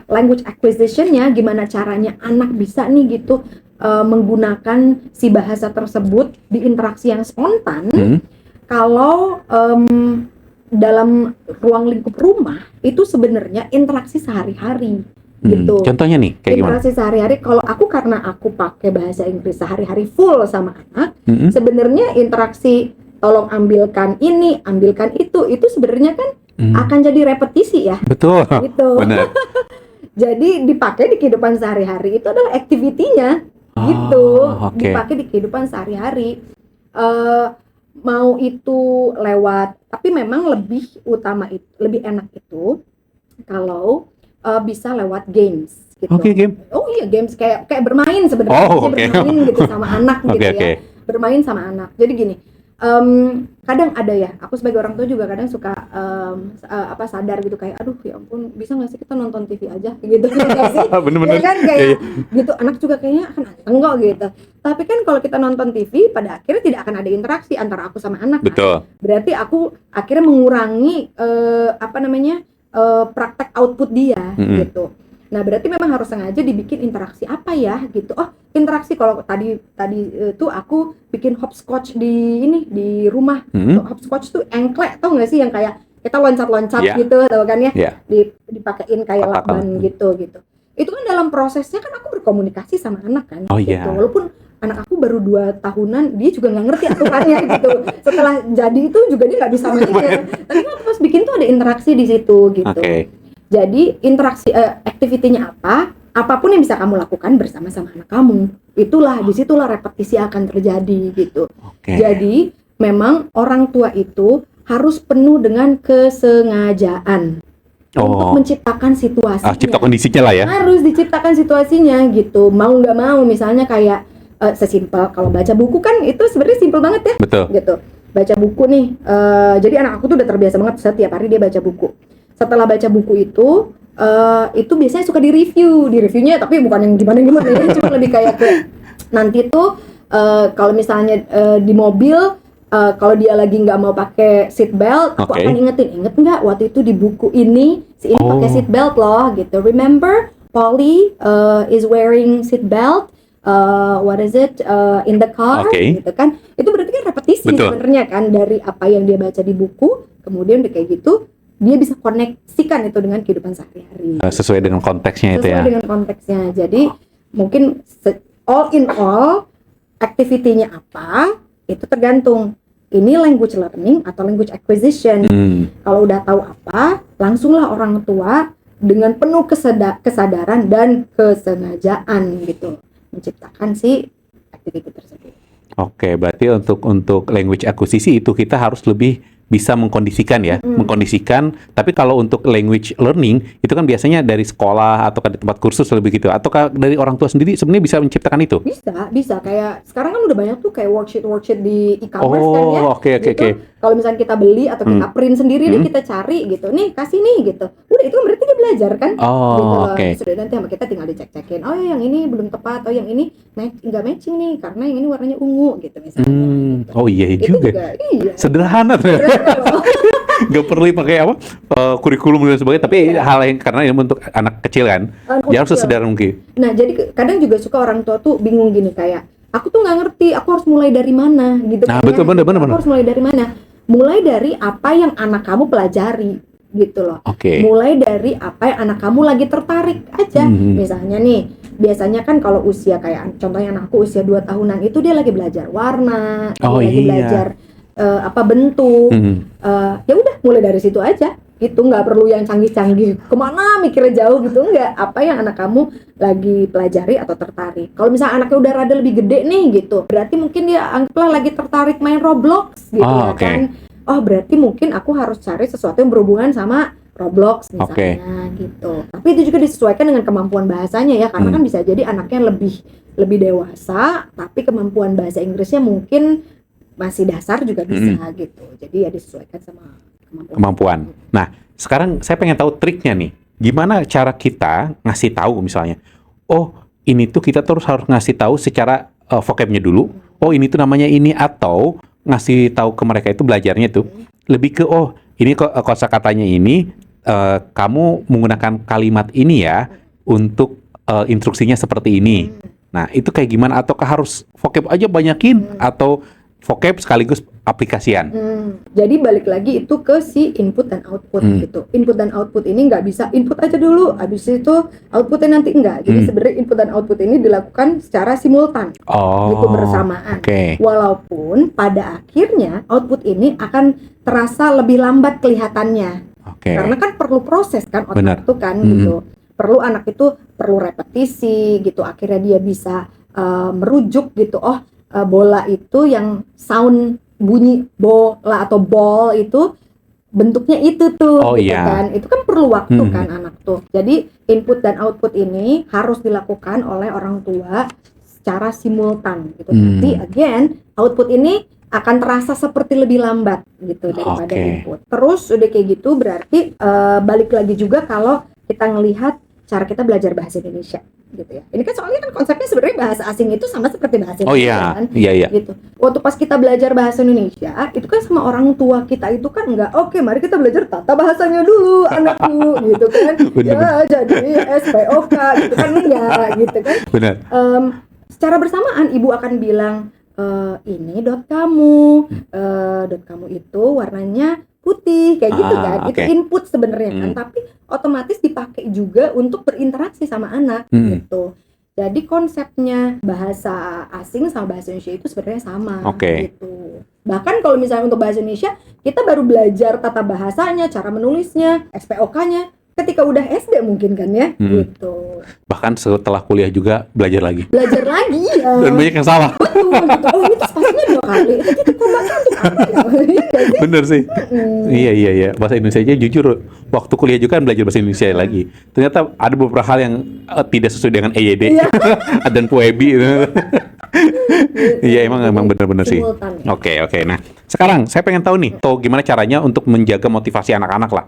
A: language acquisition-nya, gimana caranya anak bisa nih gitu menggunakan si bahasa tersebut di interaksi yang spontan. Kalau dalam ruang lingkup rumah itu sebenarnya interaksi sehari-hari gitu.
B: Contohnya nih kayak
A: interaksi sehari-hari, kalau karena aku pakai bahasa Inggris sehari-hari full sama anak, sebenarnya interaksi tolong ambilkan ini, ambilkan itu sebenarnya kan akan jadi repetisi ya.
B: Betul.
A: Gitu. Benar. Jadi dipakai di kehidupan sehari-hari itu adalah activity-nya gitu. Dipakai di kehidupan sehari-hari. Mau itu lewat, tapi memang lebih enak itu kalau bisa lewat games gitu.
B: Game.
A: Oh iya, games kayak bermain sebenarnya. Bermain gitu sama anak gitu ya. Bermain sama anak. Jadi gini, kadang ada ya, aku sebagai orang tua juga kadang suka sadar gitu kayak aduh ya ampun bisa nggak sih kita nonton TV aja gitu nggak sih?
B: Bener-bener.
A: Ya kan
B: Iya,
A: kayak
B: iya.
A: gitu anak juga kayaknya akan anteng kok gitu. Tapi kan kalau kita nonton TV pada akhirnya tidak akan ada interaksi antara aku sama anak kan.
B: Betul.
A: Berarti aku akhirnya mengurangi praktek output dia gitu. Nah, berarti memang harus sengaja dibikin interaksi apa ya gitu. Oh, interaksi kalau tadi tuh aku bikin hopscotch di rumah. Hopscotch tuh engklek, tau nggak sih yang kayak kita loncat-loncat
B: Yeah.
A: gitu, tau kan ya?
B: Yeah.
A: Dipakein kayak
B: Kotak.
A: lakban gitu. Itu kan dalam prosesnya kan aku berkomunikasi sama anak kan.
B: Oh,
A: gitu.
B: iya.
A: Walaupun anak aku baru 2 tahunan, dia juga nggak ngerti aturannya gitu. Setelah jadi itu juga dia nggak bisa mainnya. Tapi waktu pas bikin tuh ada interaksi di situ gitu.
B: Oke.
A: Jadi interaksi aktivitinya apapun yang bisa kamu lakukan bersama-sama anak kamu, disitulah repetisi akan terjadi gitu.
B: Oke.
A: Jadi memang orang tua itu harus penuh dengan kesengajaan untuk menciptakan situasinya.
B: Cipta kondisinya lah ya.
A: Harus diciptakan situasinya gitu. Mau nggak mau, misalnya kayak sesimpel kalau baca buku kan itu sebenarnya simpel banget ya.
B: Betul.
A: Gitu. Baca buku nih. Jadi anak aku tuh udah terbiasa banget setiap hari dia baca buku. Setelah baca buku itu biasanya suka di-reviewnya tapi bukan yang gimana-gimana ya, cuma lebih kayak nanti tuh kalau misalnya di mobil kalau dia lagi nggak mau pakai seat belt, aku akan inget nggak waktu itu di buku ini si ini pakai seat belt loh gitu. Remember Polly is wearing seat belt. What is it in the car gitu kan? Itu berarti kan repetisi sebenarnya kan dari apa yang dia baca di buku, kemudian udah kayak gitu dia bisa koneksikan itu dengan kehidupan sehari-hari.
B: Sesuai dengan konteksnya itu ya.
A: Sesuai dengan konteksnya. Jadi mungkin all in all activity-nya apa itu tergantung. Ini language learning atau language acquisition. Kalau udah tahu apa, langsunglah orang tua dengan penuh kesadaran dan kesengajaan gitu menciptakan si activity tersebut.
B: Oke, berarti untuk language akuisisi itu kita harus lebih bisa mengkondisikan ya, mengkondisikan. Tapi kalau untuk language learning itu kan biasanya dari sekolah atau di tempat kursus lebih gitu, atau dari orang tua sendiri sebenarnya bisa menciptakan itu.
A: Bisa kayak sekarang kan udah banyak tuh kayak worksheet di e-commerce kan ya.
B: Oke.
A: Kalau misalnya kita beli atau kita print sendiri nih kita cari gitu, nih kasih nih gitu. Udah itu berarti dia belajar kan. Gitu. Sudah nanti sama kita tinggal dicek-cekin. Oh ya yang ini belum tepat, oh yang ini nggak matching nih karena yang ini warnanya ungu gitu misalnya. Gitu.
B: Oh iya juga.
A: Iya.
B: Sederhana tuh. Gak perlu pakai kurikulum dan sebagainya, tapi hal yang karena ini untuk anak kecil kan, ya harus sesederhana mungkin.
A: Nah jadi kadang juga suka orang tua tuh bingung gini kayak, aku tuh nggak ngerti, aku harus mulai dari mana gitu.
B: Nah betul, bener.
A: Aku harus mulai dari mana? Mulai dari apa yang anak kamu pelajari gitu loh. Mulai dari apa yang anak kamu lagi tertarik aja. Misalnya nih, biasanya kan kalau usia kayak contohnya anakku usia 2 tahunan itu dia lagi belajar warna, lagi belajar bentuk. Ya udah mulai dari situ aja. Itu nggak perlu yang canggih-canggih kemana mikirnya jauh gitu, enggak. Apa yang anak kamu lagi pelajari atau tertarik. Kalau misalnya anaknya udah rada lebih gede nih gitu, berarti mungkin dia anggaplah lagi tertarik main Roblox gitu kan. Oh berarti mungkin aku harus cari sesuatu yang berhubungan sama Roblox misalnya gitu. Tapi itu juga disesuaikan dengan kemampuan bahasanya ya, karena kan bisa jadi anaknya lebih dewasa tapi kemampuan bahasa Inggrisnya mungkin masih dasar juga bisa gitu. Jadi ya disesuaikan sama kemampuan.
B: Nah, sekarang saya pengen tahu triknya nih. Gimana cara kita ngasih tahu misalnya, oh ini tuh kita terus harus ngasih tahu secara vocabnya dulu. Oh ini tuh namanya ini, atau ngasih tahu ke mereka itu belajarnya tuh lebih ke ini kosakatanya ini kamu menggunakan kalimat ini ya untuk instruksinya seperti ini. Nah itu kayak gimana? Ataukah harus vocab aja banyakin atau vocab sekaligus aplikasian?
A: Jadi balik lagi itu ke si input dan output gitu. Input dan output ini nggak bisa input aja dulu, habis itu outputnya nanti enggak. Jadi sebenarnya input dan output ini dilakukan secara simultan, gitu bersamaan. Walaupun pada akhirnya output ini akan terasa lebih lambat kelihatannya, karena kan perlu proses kan otak itu kan gitu. Perlu anak itu perlu repetisi gitu. Akhirnya dia bisa merujuk gitu. Bola itu yang sound bunyi bola atau ball itu bentuknya itu tuh gitu kan. Itu kan perlu waktu kan anak tuh. Jadi input dan output ini harus dilakukan oleh orang tua secara simultan gitu. Tapi again output ini akan terasa seperti lebih lambat gitu daripada
B: Oke.
A: input. Terus udah kayak gitu berarti balik lagi juga kalau kita ngelihat cara kita belajar bahasa Indonesia gitu ya. Ini kan soalnya kan konsepnya sebenarnya bahasa asing itu sama seperti bahasa
B: Oh
A: Indonesia
B: iya,
A: kan.
B: iya.
A: Gitu. Waktu pas kita belajar bahasa Indonesia, itu kan sama orang tua kita itu kan enggak, oke mari kita belajar tata bahasanya dulu anakku gitu kan.
B: Bener.
A: Ya jadi SPOK gitu kan enggak gitu kan.
B: Benar.
A: Secara bersamaan ibu akan bilang ini dot kamu itu warnanya putih kayak gitu kan. Itu
B: Oke.
A: input sebenarnya kan, tapi otomatis dipakai juga untuk berinteraksi sama anak gitu. Jadi konsepnya bahasa asing sama bahasa Indonesia itu sebenarnya sama gitu. Bahkan kalau misalnya untuk bahasa Indonesia, kita baru belajar tata bahasanya, cara menulisnya, SPOK-nya ketika udah SD mungkin kan ya gitu.
B: Bahkan setelah kuliah juga belajar lagi.
A: Belajar lagi ya.
B: Dan banyak yang salah.
A: Betul gitu. Oh ini spasinya 2 kali. Itu kita kombatnya untuk apa ya? Iya nggak sih?
B: Bener sih. Iya. Bahasa Indonesia aja jujur waktu kuliah juga kan belajar bahasa Indonesia lagi. Ternyata ada beberapa hal yang tidak sesuai dengan EYD
A: Iya.
B: dan PUEBI. Iya emang benar-benar sih.
A: Simultan ya.
B: Oke. Nah sekarang saya pengen tahu nih, gimana caranya untuk menjaga motivasi anak-anak lah,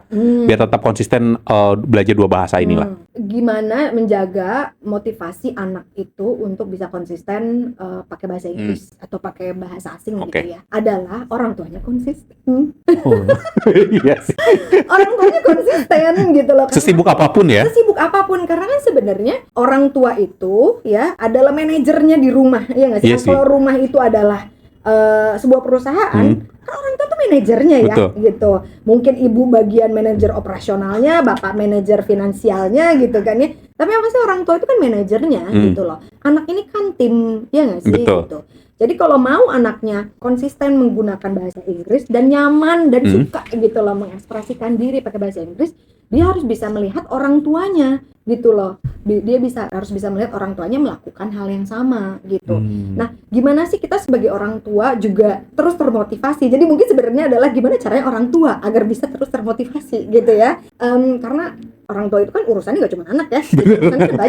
B: biar tetap konsisten belajar 2 bahasa inilah.
A: Gimana menjaga motivasi anak itu untuk bisa konsisten pakai bahasa Inggris atau pakai bahasa asing gitu ya? Adalah orang tuanya konsisten.
B: Oh, iya sih.
A: Orang tuanya konsisten gitu loh.
B: Sesibuk apapun ya.
A: Sesibuk apapun, karena kan sebenarnya orang tua itu ya adalah manajernya di rumah, ya nggak sih?
B: Iya
A: Kan kalau rumah itu adalah sebuah perusahaan, kan orang tua tuh manajernya ya, gitu. Mungkin ibu bagian manajer operasionalnya, bapak manajer finansialnya gitu kan ya. Tapi apa sih orang tua itu kan manajernya gitu loh. Anak ini kan tim, ya nggak sih?
B: Betul.
A: Gitu. Jadi kalau mau anaknya konsisten menggunakan bahasa Inggris dan nyaman dan suka gitu loh mengekspresikan diri pakai bahasa Inggris, dia harus bisa melihat orang tuanya gitu loh. Dia harus bisa melihat orang tuanya melakukan hal yang sama gitu. Nah, gimana sih kita sebagai orang tua juga terus termotivasi? Jadi mungkin sebenarnya adalah gimana caranya orang tua agar bisa terus termotivasi gitu ya. Karena orang tua itu kan urusannya gak cuma anak ya, urusannya kan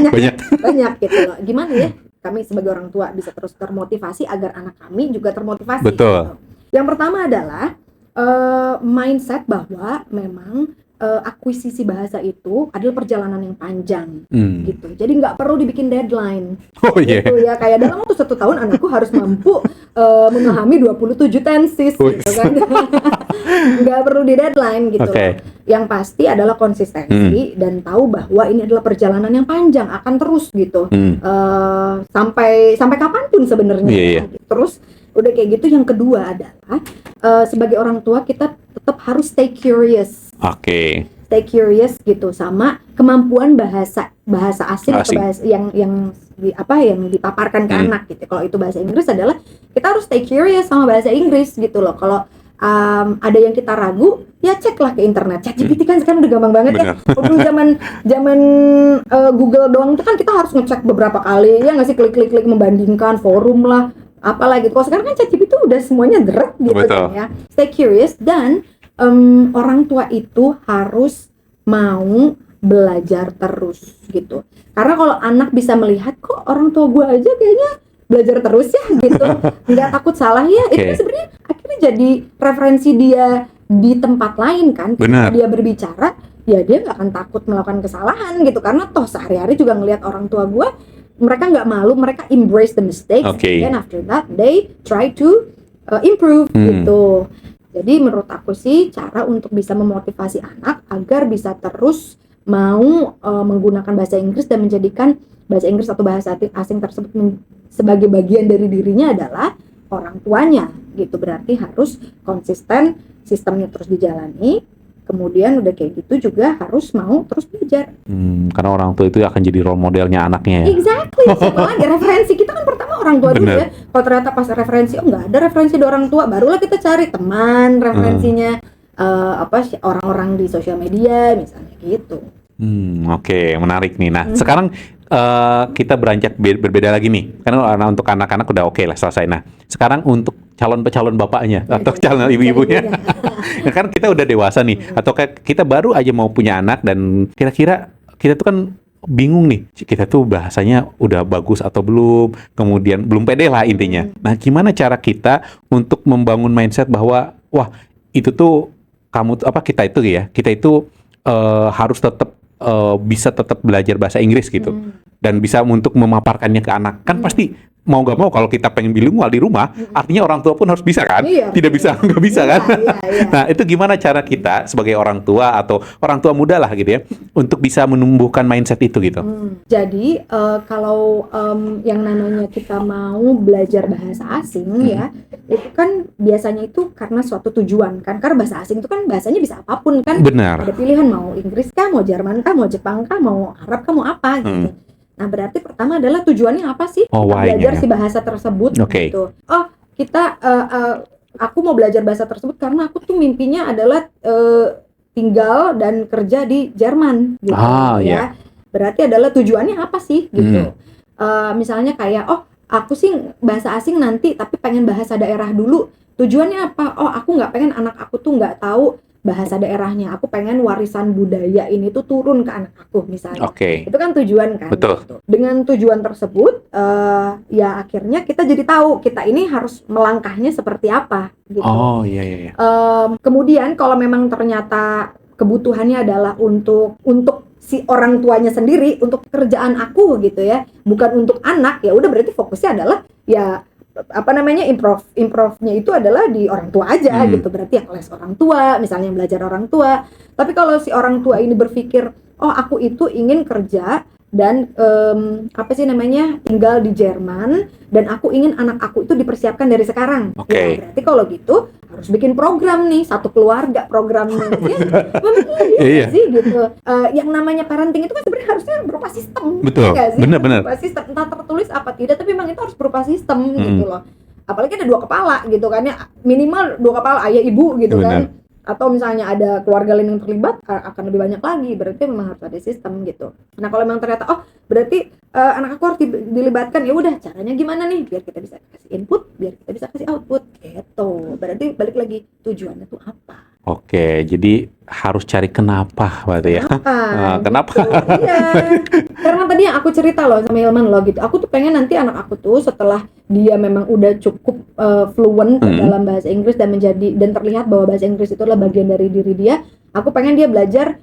A: banyak gitu loh. Gimana ya kami sebagai orang tua bisa terus termotivasi agar anak kami juga termotivasi.
B: Betul.
A: Gitu. Yang pertama adalah mindset bahwa memang akuisisi bahasa itu adalah perjalanan yang panjang gitu. Jadi nggak perlu dibikin deadline. Gitu ya, kayak dalam waktu 1 tahun anakku harus mampu memahami 27 tenses gitu kan. Nggak perlu di deadline gitu. Yang pasti adalah konsistensi dan tahu bahwa ini adalah perjalanan yang panjang, akan terus gitu. Sampai kapanpun sebenarnya. Terus udah kayak gitu, yang kedua adalah sebagai orang tua kita tetap harus stay curious. Stay curious gitu sama kemampuan bahasa asing atau bahasa yang dipaparkan ke anak gitu. Kalau itu bahasa Inggris adalah kita harus stay curious sama bahasa Inggris gitu loh. Kalau ada yang kita ragu, ya ceklah ke internet. ChatGPT kan sekarang udah gampang banget ya. Dulu zaman Google doang itu kan kita harus ngecek beberapa kali, ya nggak sih, klik membandingkan forum lah, apalah gitu. Kalau sekarang kan ChatGPT udah semuanya deret gitu kan ya. Stay curious dan orang tua itu harus mau belajar terus gitu. Karena kalau anak bisa melihat kok orang tua gue aja kayaknya belajar terus ya gitu, nggak takut salah ya, itu kan sebenarnya akhirnya jadi referensi dia di tempat lain kan. Ketika dia berbicara, ya dia nggak akan takut melakukan kesalahan gitu, karena toh sehari-hari juga ngelihat orang tua gue, mereka nggak malu, mereka embrace the mistakes, and after that they try to improve gitu. Jadi menurut aku sih cara untuk bisa memotivasi anak agar bisa terus mau menggunakan bahasa Inggris dan menjadikan bahasa Inggris atau bahasa asing tersebut sebagai bagian dari dirinya adalah orang tuanya gitu. Berarti harus konsisten, sistemnya terus dijalani, kemudian udah kayak gitu juga harus mau terus belajar.
B: Karena orang tua itu akan jadi role modelnya anaknya ya.
A: Exactly. Siapa lagi referensi kita kan pertama orang tua dulu ya. Kalau ternyata pas referensi nggak ada referensi dari orang tua, barulah kita cari teman referensinya, orang-orang di sosial media misalnya gitu.
B: Oke, menarik nih. Nah, sekarang kita beranjak berbeda lagi nih. Karena untuk anak-anak udah oke lah selesai. Nah, sekarang untuk calon bapaknya atau calon ibu-ibunya. Kan kita udah dewasa nih, atau kita baru aja mau punya anak dan kira-kira kita tuh kan bingung nih, kita tuh bahasanya udah bagus atau belum, kemudian belum pede lah intinya. Nah, gimana cara kita untuk membangun mindset bahwa wah itu tuh kita itu harus tetap bisa tetap belajar bahasa Inggris gitu dan bisa untuk memaparkannya ke anak. Kan pasti mau nggak mau kalau kita pengen bilingual di rumah, artinya orang tua pun harus bisa kan?
A: Iya.
B: Tidak bisa nggak bisa kan?
A: Iya.
B: Nah, itu gimana cara kita sebagai orang tua atau orang tua muda lah gitu ya, untuk bisa menumbuhkan mindset itu gitu.
A: Jadi kalau yang namanya kita mau belajar bahasa asing ya, itu kan biasanya itu karena suatu tujuan kan. Karena bahasa asing itu kan bahasanya bisa apapun kan.
B: Benar.
A: Ada pilihan mau Inggris kah, mau Jerman kah, mau Jepang kah, mau Arab kah, mau apa gitu. Nah, berarti pertama adalah tujuannya apa sih?
B: Oh,
A: Kita
B: why-nya
A: belajar
B: ya.
A: si bahasa tersebut
B: Oke.
A: gitu. Oh, kita aku mau belajar bahasa tersebut karena aku tuh mimpinya adalah tinggal dan kerja di Jerman gitu
B: Iya.
A: Berarti adalah tujuannya apa sih gitu. Misalnya kayak aku sih bahasa asing nanti tapi pengen bahasa daerah dulu. Tujuannya apa? Oh, aku nggak pengen anak aku tuh nggak tahu bahasa daerahnya. Aku pengen warisan budaya ini tuh turun ke anak aku misalnya.
B: Oke.
A: Itu kan tujuan kan.
B: Betul.
A: Gitu. Dengan tujuan tersebut ya akhirnya kita jadi tahu kita ini harus melangkahnya seperti apa gitu.
B: Oh, iya.
A: Kemudian kalau memang ternyata kebutuhannya adalah untuk si orang tuanya sendiri, untuk kerjaan aku gitu ya, bukan untuk anak, ya udah berarti fokusnya adalah ya improve-nya itu adalah di orang tua aja gitu. Berarti yang les orang tua, misalnya yang belajar orang tua. Tapi kalau si orang tua ini berpikir, oh aku itu ingin kerja dan tinggal di Jerman dan aku ingin anak aku itu dipersiapkan dari sekarang.
B: Oke.
A: Ya, berarti kalau gitu harus bikin program nih, satu keluarga programnya.
B: Iya.
A: Sih gitu. Yang namanya parenting itu kan sebenarnya harusnya berupa sistem.
B: Betul.
A: Ya nggak sih?
B: Benar.
A: Berupa sistem, entah tertulis apa tidak, tapi memang itu harus berupa sistem gitu loh. Apalagi ada 2 kepala gitu kan ya, minimal 2 kepala, ayah ibu gitu
B: Benar.
A: kan. Atau misalnya ada keluarga lain yang terlibat, akan lebih banyak lagi. Berarti memang harus ada sistem gitu. Nah, kalau memang ternyata berarti anak aku harus dilibatkan, ya udah caranya gimana nih biar kita bisa kasih input, biar kita bisa kasih output gitu. Berarti balik lagi tujuannya tuh apa?
B: Oke, jadi harus cari kenapa berarti ya. Kenapa?
A: Gitu. Iya. Karena tadi yang aku cerita loh sama Ilman loh gitu. Aku tuh pengen nanti anak aku tuh setelah dia memang udah cukup fluent dalam bahasa Inggris dan terlihat bahwa bahasa Inggris itu adalah bagian dari diri dia. Aku pengen dia belajar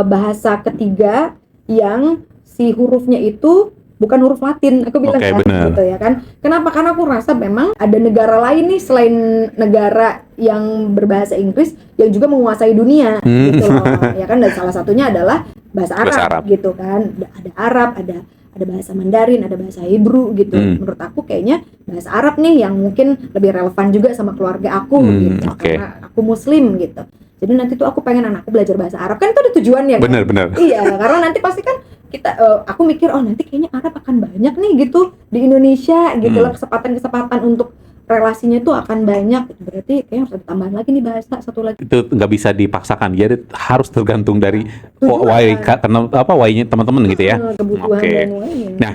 A: bahasa ketiga yang si hurufnya itu bukan huruf Latin, aku bilang gitu ya kan. Kenapa? Karena aku rasa memang ada negara lain nih selain negara yang berbahasa Inggris yang juga menguasai dunia gitu loh. Ya kan, dan salah satunya adalah bahasa Arab gitu kan. Ada Arab, ada bahasa Mandarin, ada bahasa Hebrew gitu. Menurut aku kayaknya bahasa Arab nih yang mungkin lebih relevan juga sama keluarga aku gitu. Karena aku muslim gitu. Jadi nanti tuh aku pengen anakku belajar bahasa Arab, kan itu ada tujuannya kan?
B: Benar.
A: Iya, karena nanti pasti kan aku mikir nanti kayaknya Arab akan banyak nih gitu di Indonesia gitu loh, kesempatan untuk relasinya tuh akan banyak. Berarti kayaknya harus ada tambahan lagi nih bahasa satu lagi.
B: Itu nggak bisa dipaksakan, jadi harus tergantung dari why-nya teman-teman gitu ya.
A: Kebutuhan dan why-nya.
B: Nah,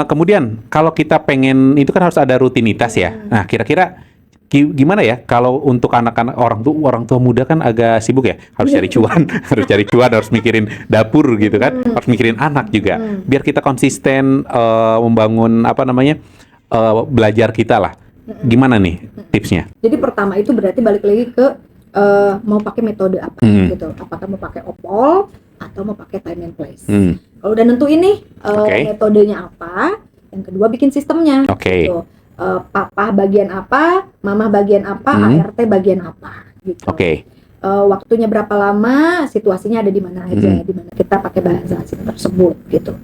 B: kemudian kalau kita pengen itu kan harus ada rutinitas ya. Nah, kira-kira gimana ya kalau untuk anak-anak orang tua muda kan agak sibuk ya, harus cari cuan, harus mikirin dapur gitu kan, harus mikirin anak juga. Biar kita konsisten membangun belajar kita lah. Gimana nih tipsnya?
A: Jadi pertama itu berarti balik lagi ke mau pakai metode apa gitu. Apakah mau pakai OPOL atau mau pakai time and place. Kalau udah nentuin nih metodenya apa, yang kedua bikin sistemnya. Gitu. Papa bagian apa, mama bagian apa, ART bagian apa gitu. Waktunya berapa lama, situasinya ada di mana aja, di mana kita pakai bahasa asing tersebut gitu.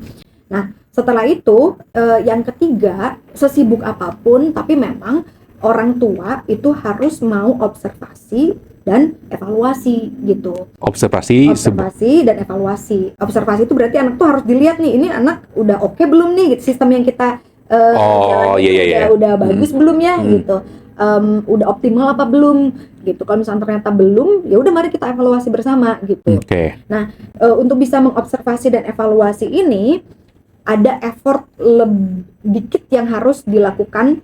A: Nah, setelah itu yang ketiga, sesibuk apapun tapi memang orang tua itu harus mau observasi dan evaluasi gitu.
B: Observasi
A: dan evaluasi. Observasi itu berarti anak tuh harus dilihat nih, ini anak udah oke belum nih gitu, sistem yang kita udah bagus belum ya gitu, udah optimal apa belum gitu. Kalau misalnya ternyata belum, ya udah mari kita evaluasi bersama gitu. Nah, untuk bisa mengobservasi dan evaluasi ini ada effort dikit yang harus dilakukan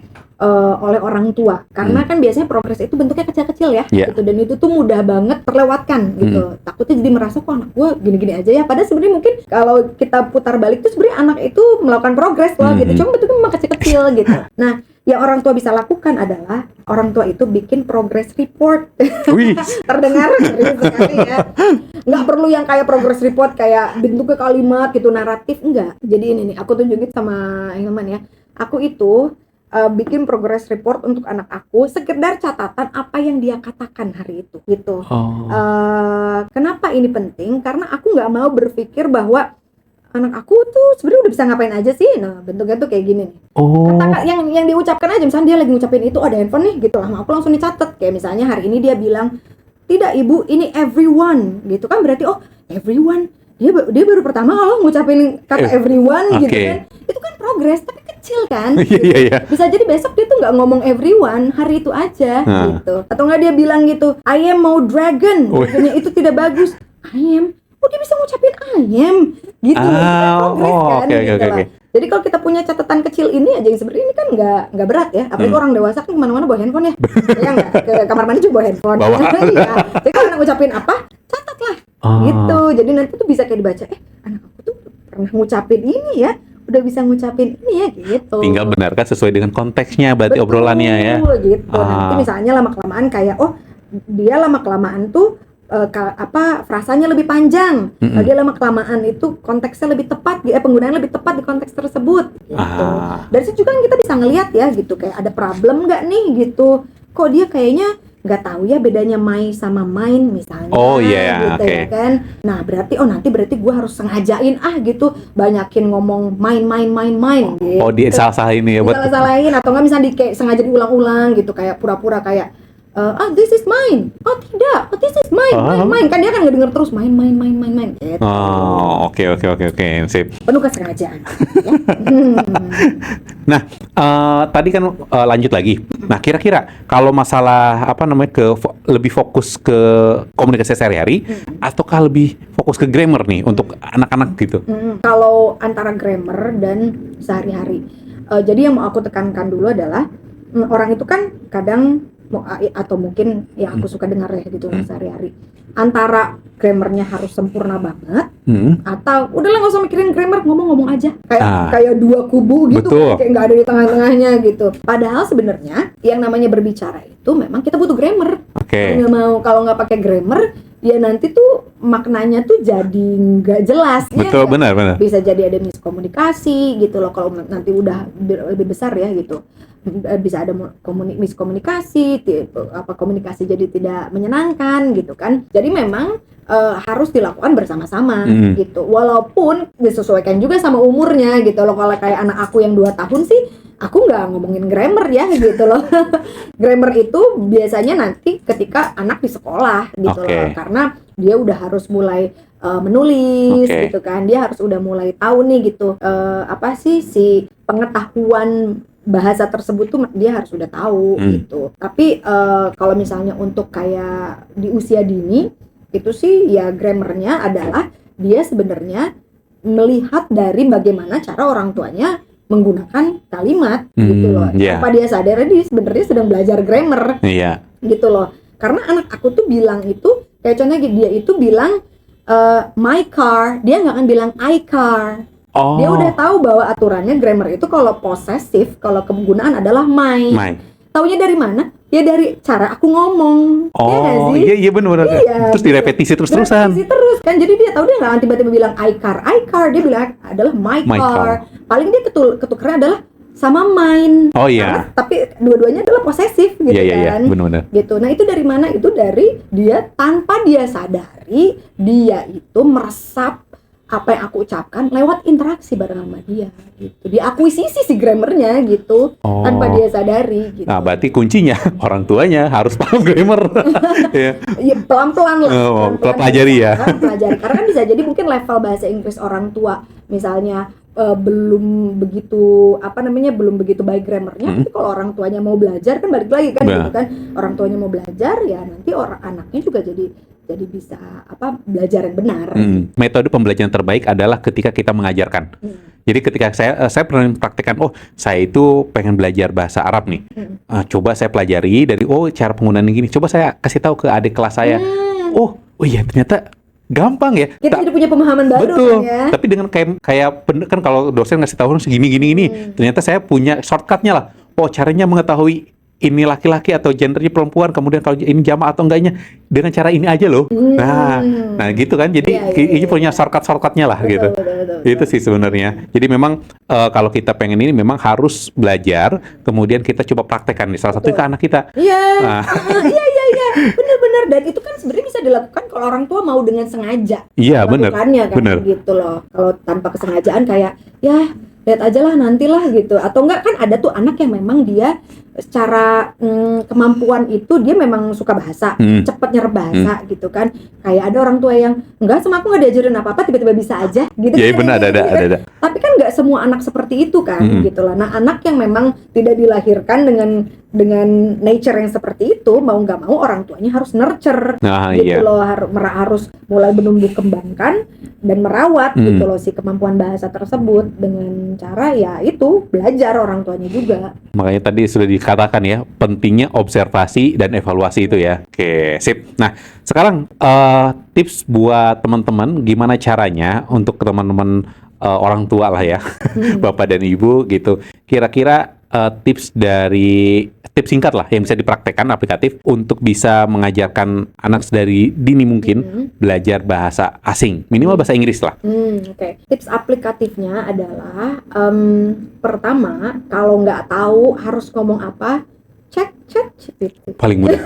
A: oleh orang tua, karena kan biasanya progres itu bentuknya kecil-kecil ya,
B: Yeah.
A: gitu, dan itu tuh mudah banget terlewatkan gitu. Takutnya jadi merasa kok anak gue gini-gini aja ya, padahal sebenarnya mungkin kalau kita putar balik tuh sebenarnya anak itu melakukan progres loh gitu, cuma bentuknya memang kecil-kecil gitu. Nah, yang orang tua bisa lakukan adalah orang tua itu bikin progress report.
B: Wih.
A: Terdengar serius sekali ya. Nggak perlu yang kayak progress report kayak bentuknya kalimat gitu, naratif, enggak. Jadi ini nih, aku tunjukin sama Hilman ya. Aku itu bikin progress report untuk anak aku, sekedar catatan apa yang dia katakan hari itu gitu. Kenapa ini penting? Karena aku nggak mau berpikir bahwa anak aku tuh sebenarnya udah bisa ngapain aja sih. Nah, bentuknya tuh kayak gini nih. Kata yang diucapkan aja, misalnya dia lagi ngucapin itu, ada handphone nih gitu lah, aku langsung dicatat. Kayak misalnya hari ini dia bilang, tidak ibu, ini everyone gitu kan, berarti oh everyone, dia baru pertama kalau ngucapin kata everyone gitu kan, itu kan progres tapi kecil kan.
B: Iya.
A: Bisa jadi besok dia tuh nggak ngomong everyone, hari itu aja gitu. Atau nggak dia bilang gitu, I am mau dragon, itu tidak bagus, I am. Oh, dia bisa ngucapin I am gitu. Itu kan progres kan gitu lah. Jadi kalau kita punya catatan kecil ini aja, yang sebenarnya ini kan nggak berat ya, apalagi orang dewasa kan kemana-mana bawa handphone ya, ya nggak, ke kamar mandi juga bawa handphone. Iya. Jadi kalau anak ngucapin apa, catatlah gitu. Jadi nanti tuh bisa kayak dibaca, anak aku tuh pernah ngucapin ini ya, udah bisa ngucapin ini ya gitu.
B: Tinggal benarkan sesuai dengan konteksnya berarti obrolannya ya.
A: Gitu. Nanti misalnya lama-kelamaan kayak dia lama-kelamaan tuh frasanya lebih panjang, dia lama-kelamaan itu konteksnya lebih tepat, penggunaan lebih tepat di konteks tersebut gitu. Dari situ kan kita bisa ngelihat ya gitu, kayak ada problem nggak nih gitu, kok dia kayaknya nggak tahu ya bedanya my sama mine misalnya. Gitu ya kan. Nah berarti nanti gue harus sengajain gitu, banyakin ngomong mine gitu.
B: Oh, dia salah-salahin ya,
A: salah-salahin, atau nggak misalnya kayak sengaja diulang-ulang gitu, kayak pura-pura kayak this is mine. Oh tidak, this is mine. Kan dia kan ngedenger terus mine gitu.
B: Oke, sip.
A: Penuh kesengajaan. Ya?
B: Nah, tadi kan lanjut lagi. Nah, kira-kira kalau masalah lebih fokus ke komunikasi sehari-hari, ataukah lebih fokus ke grammar nih untuk anak-anak gitu?
A: Kalau antara grammar dan sehari-hari, jadi yang mau aku tekankan dulu adalah orang itu kan kadang atau mungkin ya aku suka dengar ya gitu sehari-hari, antara grammarnya harus sempurna banget atau udahlah nggak usah mikirin grammar, ngomong aja kayak dua kubu gitu kan, kayak nggak ada di tengah-tengahnya gitu. Padahal sebenarnya yang namanya berbicara itu memang kita butuh grammar. Kalau nggak pakai grammar ya nanti tuh maknanya tuh jadi nggak jelas.
B: Betul,
A: ya,
B: benar.
A: Bisa jadi ada miskomunikasi gitu loh, kalau nanti udah lebih besar ya gitu. Bisa ada miskomunikasi, komunikasi jadi tidak menyenangkan gitu kan. Jadi memang harus dilakukan bersama-sama gitu. Walaupun disesuaikan juga sama umurnya gitu loh. Kalau kayak anak aku yang 2 tahun sih, aku nggak ngomongin grammar ya gitu loh. Grammar itu biasanya nanti ketika anak di sekolah gitu loh, karena dia udah harus mulai menulis gitu kan. Dia harus udah mulai tahu nih gitu, apa sih si pengetahuan bahasa tersebut tuh dia harus udah tahu gitu. Tapi kalau misalnya untuk kayak di usia dini itu sih ya grammarnya adalah dia sebenarnya melihat dari bagaimana cara orang tuanya menggunakan kalimat gitu loh. Tanpa dia sadar dia sebenarnya sedang belajar grammar gitu loh. Karena anak aku tuh bilang itu kayak contohnya dia itu bilang my car, dia nggak akan bilang I car. Dia udah tahu bahwa aturannya grammar itu kalau posesif, kalau penggunaan adalah my. Taunya dari mana? Ya dari cara aku ngomong.
B: Iya benar. Terus direpetisi terus-terusan.
A: Direpetisi terus kan, jadi dia tahu, dia nggak akan tiba-tiba bilang I car, dia bilang adalah my car. Paling dia ketukeran adalah sama mine. Karena, tapi dua-duanya adalah posesif gitu kan.
B: Iya, benar.
A: Gitu. Nah itu dari mana? Itu dari dia tanpa dia sadari, dia itu meresap apa yang aku ucapkan lewat interaksi bareng sama dia gitu. Diakuisisi si grammarnya gitu tanpa dia sadari gitu.
B: Nah, berarti kuncinya orang tuanya harus paham grammar.
A: Ya pelan-pelan lah.
B: Pelajari ya.
A: Pelajari. Karena kan bisa jadi mungkin level bahasa Inggris orang tua misalnya belum begitu belum begitu baik grammarnya. Tapi kalau orang tuanya mau belajar kan balik lagi kan gitu kan. Orang tuanya mau belajar ya nanti anaknya juga jadi jadi bisa belajar yang benar.
B: Metode pembelajaran terbaik adalah ketika kita mengajarkan. Jadi ketika saya pernah praktekkan, saya itu pengen belajar bahasa Arab nih. Coba saya pelajari dari cara penggunaan gini. Coba saya kasih tahu ke adik kelas saya. Oh iya ternyata gampang ya.
A: Kita jadi punya pemahaman baru.
B: Betul.
A: Kan ya.
B: Tapi dengan kan kalau dosen ngasih tahu segini gini, ternyata saya punya shortcutnya lah. Caranya mengetahui ini laki-laki atau gendernya perempuan, kemudian kalau ini jamaah atau enggaknya dengan cara ini aja loh. Nah gitu kan. Jadi ini punya shortcutnya lah.
A: Betul,
B: gitu.
A: Betul.
B: Itu sih sebenarnya. Jadi memang kalau kita pengen ini memang harus belajar, kemudian kita coba praktekkan nih salah satunya ke anak kita.
A: Iya. Iya. Benar-benar, dan itu kan sebenarnya bisa dilakukan kalau orang tua mau dengan sengaja.
B: Iya, benar.
A: Kan, gitu loh. Kalau tanpa kesengajaan kayak ya lihat aja lah nantilah gitu. Atau enggak kan ada tuh anak yang memang dia secara kemampuan itu dia memang suka bahasa, cepet nyerap bahasa gitu kan. Kayak ada orang tua yang enggak, sama aku nggak diajarin apa-apa tiba-tiba bisa aja gitu.
B: Iya benar, ada.
A: Tapi kan nggak semua anak seperti itu kan gitu lah. Nah anak yang memang tidak dilahirkan dengan nature yang seperti itu, mau nggak mau orang tuanya harus nurture gitu loh, harus mulai menumbuh kembangkan dan merawat gitu loh si kemampuan bahasa tersebut dengan cara ya itu belajar orang tuanya juga.
B: Makanya tadi sudah dikatakan ya, pentingnya observasi dan evaluasi itu ya. Oke, sip. Nah, sekarang tips buat teman-teman gimana caranya untuk teman-teman orang tua lah ya, bapak dan ibu gitu. Kira-kira tips singkat lah yang bisa dipraktekkan aplikatif untuk bisa mengajarkan anak dari dini mungkin belajar bahasa asing, minimal bahasa Inggris lah.
A: Oke. Tips aplikatifnya adalah pertama, kalau nggak tahu harus ngomong apa, cek GPT.
B: Paling mudah.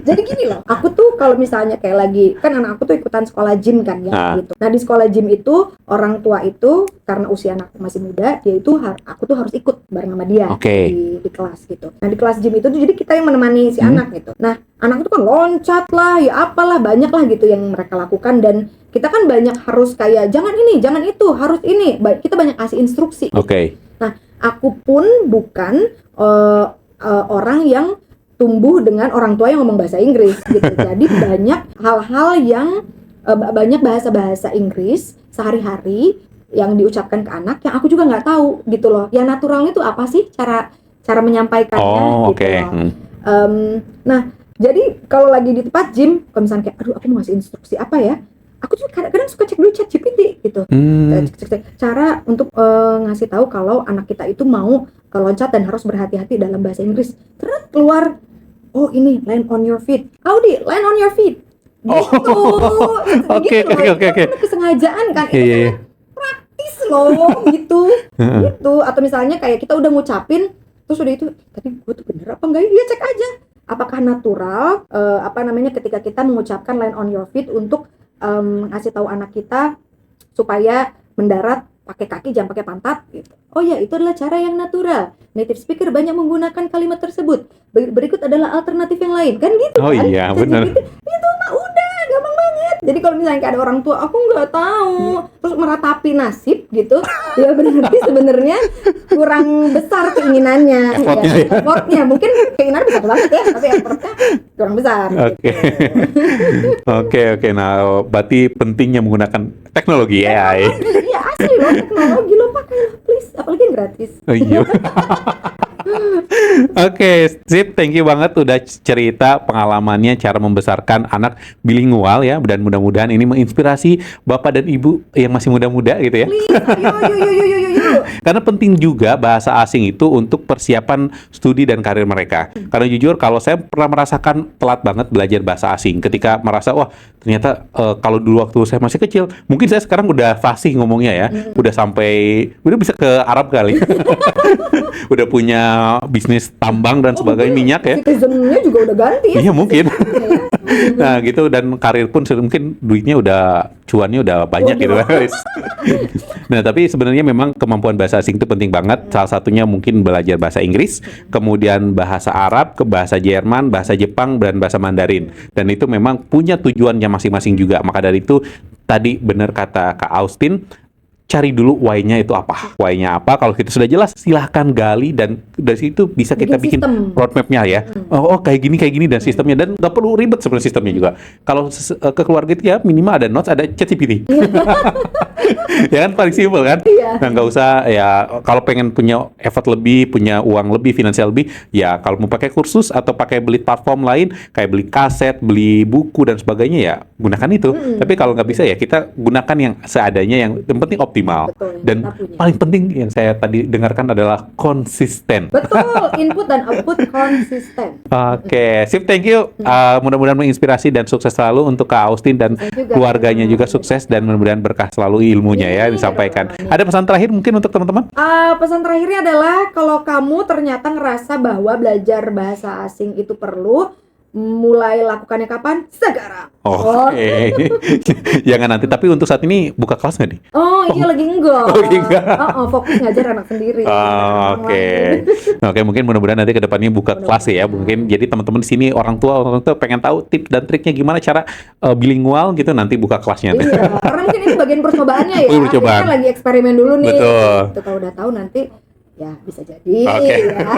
A: Jadi gini loh, aku tuh kalau misalnya kayak lagi, kan anak aku tuh ikutan sekolah gym kan ya gitu. Nah di sekolah gym itu orang tua itu karena usia anak masih muda, dia itu aku tuh harus ikut bareng sama dia di kelas gitu. Nah di kelas gym itu tuh jadi kita yang menemani si anak gitu. Nah anak itu kan loncat lah, ya apalah banyak lah gitu yang mereka lakukan, dan kita kan banyak harus kayak jangan ini, jangan itu, harus ini. Kita banyak kasih instruksi. Nah aku pun bukan orang yang tumbuh dengan orang tua yang ngomong bahasa Inggris gitu. Jadi banyak hal-hal yang banyak bahasa-bahasa Inggris sehari-hari yang diucapkan ke anak yang aku juga nggak tahu gitu loh. Yang naturalnya itu apa sih cara menyampaikannya gitu loh. Nah, jadi kalau lagi di tempat gym, kalau misalnya kayak aduh aku mau ngasih instruksi apa ya? Aku tuh kadang-kadang suka cek dulu chat GPT gitu. Cek cara untuk ngasih tahu kalau anak kita itu mau loncat dan harus berhati-hati dalam bahasa Inggris. Terus keluar, oh ini land on your feet. Audi, land on your feet. Gitu.
B: Oke.
A: Kesengajaan kan. Itu praktis loh gitu. Gitu. Atau misalnya kayak kita udah ngucapin, terus udah itu, tapi gue tuh bener apa enggak? Ya cek aja. Apakah natural? Ketika kita mengucapkan land on your feet untuk ngasih tahu anak kita supaya mendarat pakai kaki jangan pakai pantat gitu. Oh ya, itu adalah cara yang natural. Native speaker banyak menggunakan kalimat tersebut. Berikut adalah alternatif yang lain, kan gitu kan? Oh
B: iya, benar.
A: Itu mah udah gampang banget. Jadi kalau misalnya ada orang tua, aku nggak tahu, terus meratapi nasib gitu, ya berarti sebenarnya kurang besar keinginannya. Effortnya mungkin keinginannya besar banget ya, tapi effortnya kurang besar.
B: Oke. Nah, berarti pentingnya menggunakan teknologi AI.
A: Iya asli loh, teknologi lo pakai please, apalagi yang gratis.
B: Iya. Oke, sip, thank you banget udah cerita pengalamannya cara membesarkan anak bilingual ya, dan mudah-mudahan ini menginspirasi bapak dan ibu yang masih muda-muda gitu ya. Yuk. Karena penting juga bahasa asing itu untuk persiapan studi dan karir mereka. Karena jujur kalau saya pernah merasakan telat banget belajar bahasa asing ketika merasa wah ternyata kalau dulu waktu saya masih kecil, mungkin saya sekarang udah fasih ngomongnya ya, udah bisa ke Arab kali. Udah punya bisnis tambang dan sebagainya, minyak ya.
A: Citizennya juga udah ganti ya.
B: Iya mungkin. Nah gitu, dan karir pun mungkin duitnya cuannya udah banyak gitu. Nah tapi sebenarnya memang kemampuan bahasa asing itu penting banget. Salah satunya mungkin belajar bahasa Inggris, kemudian bahasa Arab, ke bahasa Jerman, bahasa Jepang, dan bahasa Mandarin. Dan itu memang punya tujuannya masing-masing juga. Maka dari itu tadi benar kata Kak Austin, cari dulu why-nya itu apa. Why-nya apa? Kalau kita sudah jelas, silahkan gali dan dari situ bisa kita bikin
A: sistem.
B: roadmap-nya ya. Oh, kayak gini dan sistemnya, dan nggak perlu ribet sebenarnya sistemnya juga. Kalau ke keluarga itu ya minimal ada notes, ada ChatGPT. Ya kan paling simpel kan. Nah, nggak usah ya, kalau pengen punya effort lebih, punya uang lebih, finansial lebih, ya kalau mau pakai kursus atau pakai beli platform lain kayak beli kaset, beli buku dan sebagainya, ya gunakan itu. Tapi kalau nggak bisa ya kita gunakan yang seadanya, yang penting optimal.
A: Betul,
B: Dan paling penting yang saya tadi dengarkan adalah konsisten.
A: Betul, input dan output konsisten.
B: Oke, sip, thank you. Mudah-mudahan menginspirasi dan sukses selalu untuk Kak Austin dan keluarganya juga sukses, dan mudah-mudahan berkah selalu ilmunya ya disampaikan. Ada pesan terakhir mungkin untuk teman-teman?
A: Pesan terakhirnya adalah kalau kamu ternyata ngerasa bahwa belajar bahasa asing itu perlu, mulai lakukannya kapan? Sekarang.
B: Oke. Jangan nanti, tapi untuk saat ini buka kelas nggak nih?
A: Iya lagi enggak.
B: Lagi enggak.
A: Fokus ngajar anak sendiri.
B: Oke, mungkin mudah-mudahan nanti ke depannya buka kelas ya. Mungkin jadi teman-teman di sini orang tua pengen tahu tips dan triknya gimana cara bilingual gitu, nanti buka kelasnya.
A: Iya, karena mungkin ini bagian percobaannya ya.
B: Percobaan.
A: Kita kan lagi eksperimen dulu nih.
B: Betul.
A: Gitu, kalau udah tahu nanti ya bisa jadi.
B: Oke.
A: Ya.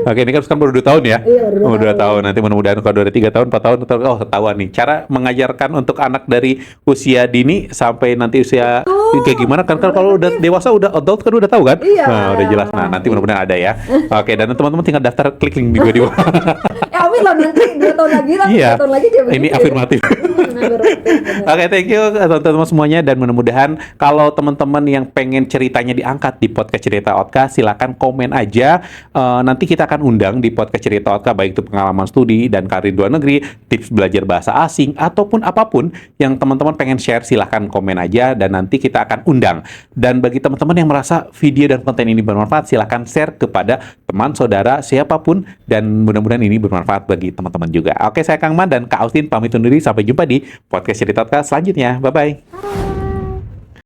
B: Oke, ini kan sekarang baru 2 tahun ya.
A: Iya,
B: Baru 2 tahun. Nanti mudah-mudahan kalau udah 3 tahun, 4 tahun, ketahuan nih. Cara mengajarkan untuk anak dari usia dini sampai nanti usia kayak gimana kan, kalau udah dewasa, udah adult kan udah tahu kan?
A: Iya.
B: Nah, udah jelas. Nah, nanti mudah-mudahan ada ya. Oke, dan teman-teman tinggal daftar, klik link di bawah.
A: Amin lah, nanti 2 tahun lagi lah.
B: Iya.
A: 2 tahun lagi dia
B: Ini
A: begitu.
B: afirmatif. Oke, thank you teman-teman semuanya, dan mudah-mudahan kalau teman-teman yang pengen ceritanya diangkat di podcast Cerita Otka, silakan komen aja. Nanti kita akan undang di podcast Cerita Otka, baik itu pengalaman studi dan karir di luar negeri, tips belajar bahasa asing, ataupun apapun yang teman-teman pengen share, silahkan komen aja dan nanti kita akan undang. Dan bagi teman-teman yang merasa video dan konten ini bermanfaat, silahkan share kepada teman, saudara, siapapun, dan mudah-mudahan ini bermanfaat bagi teman-teman juga. Oke, saya Kang Man dan Kak Austin pamit undur diri. Sampai jumpa di podcast Cerita Otka selanjutnya. Bye-bye.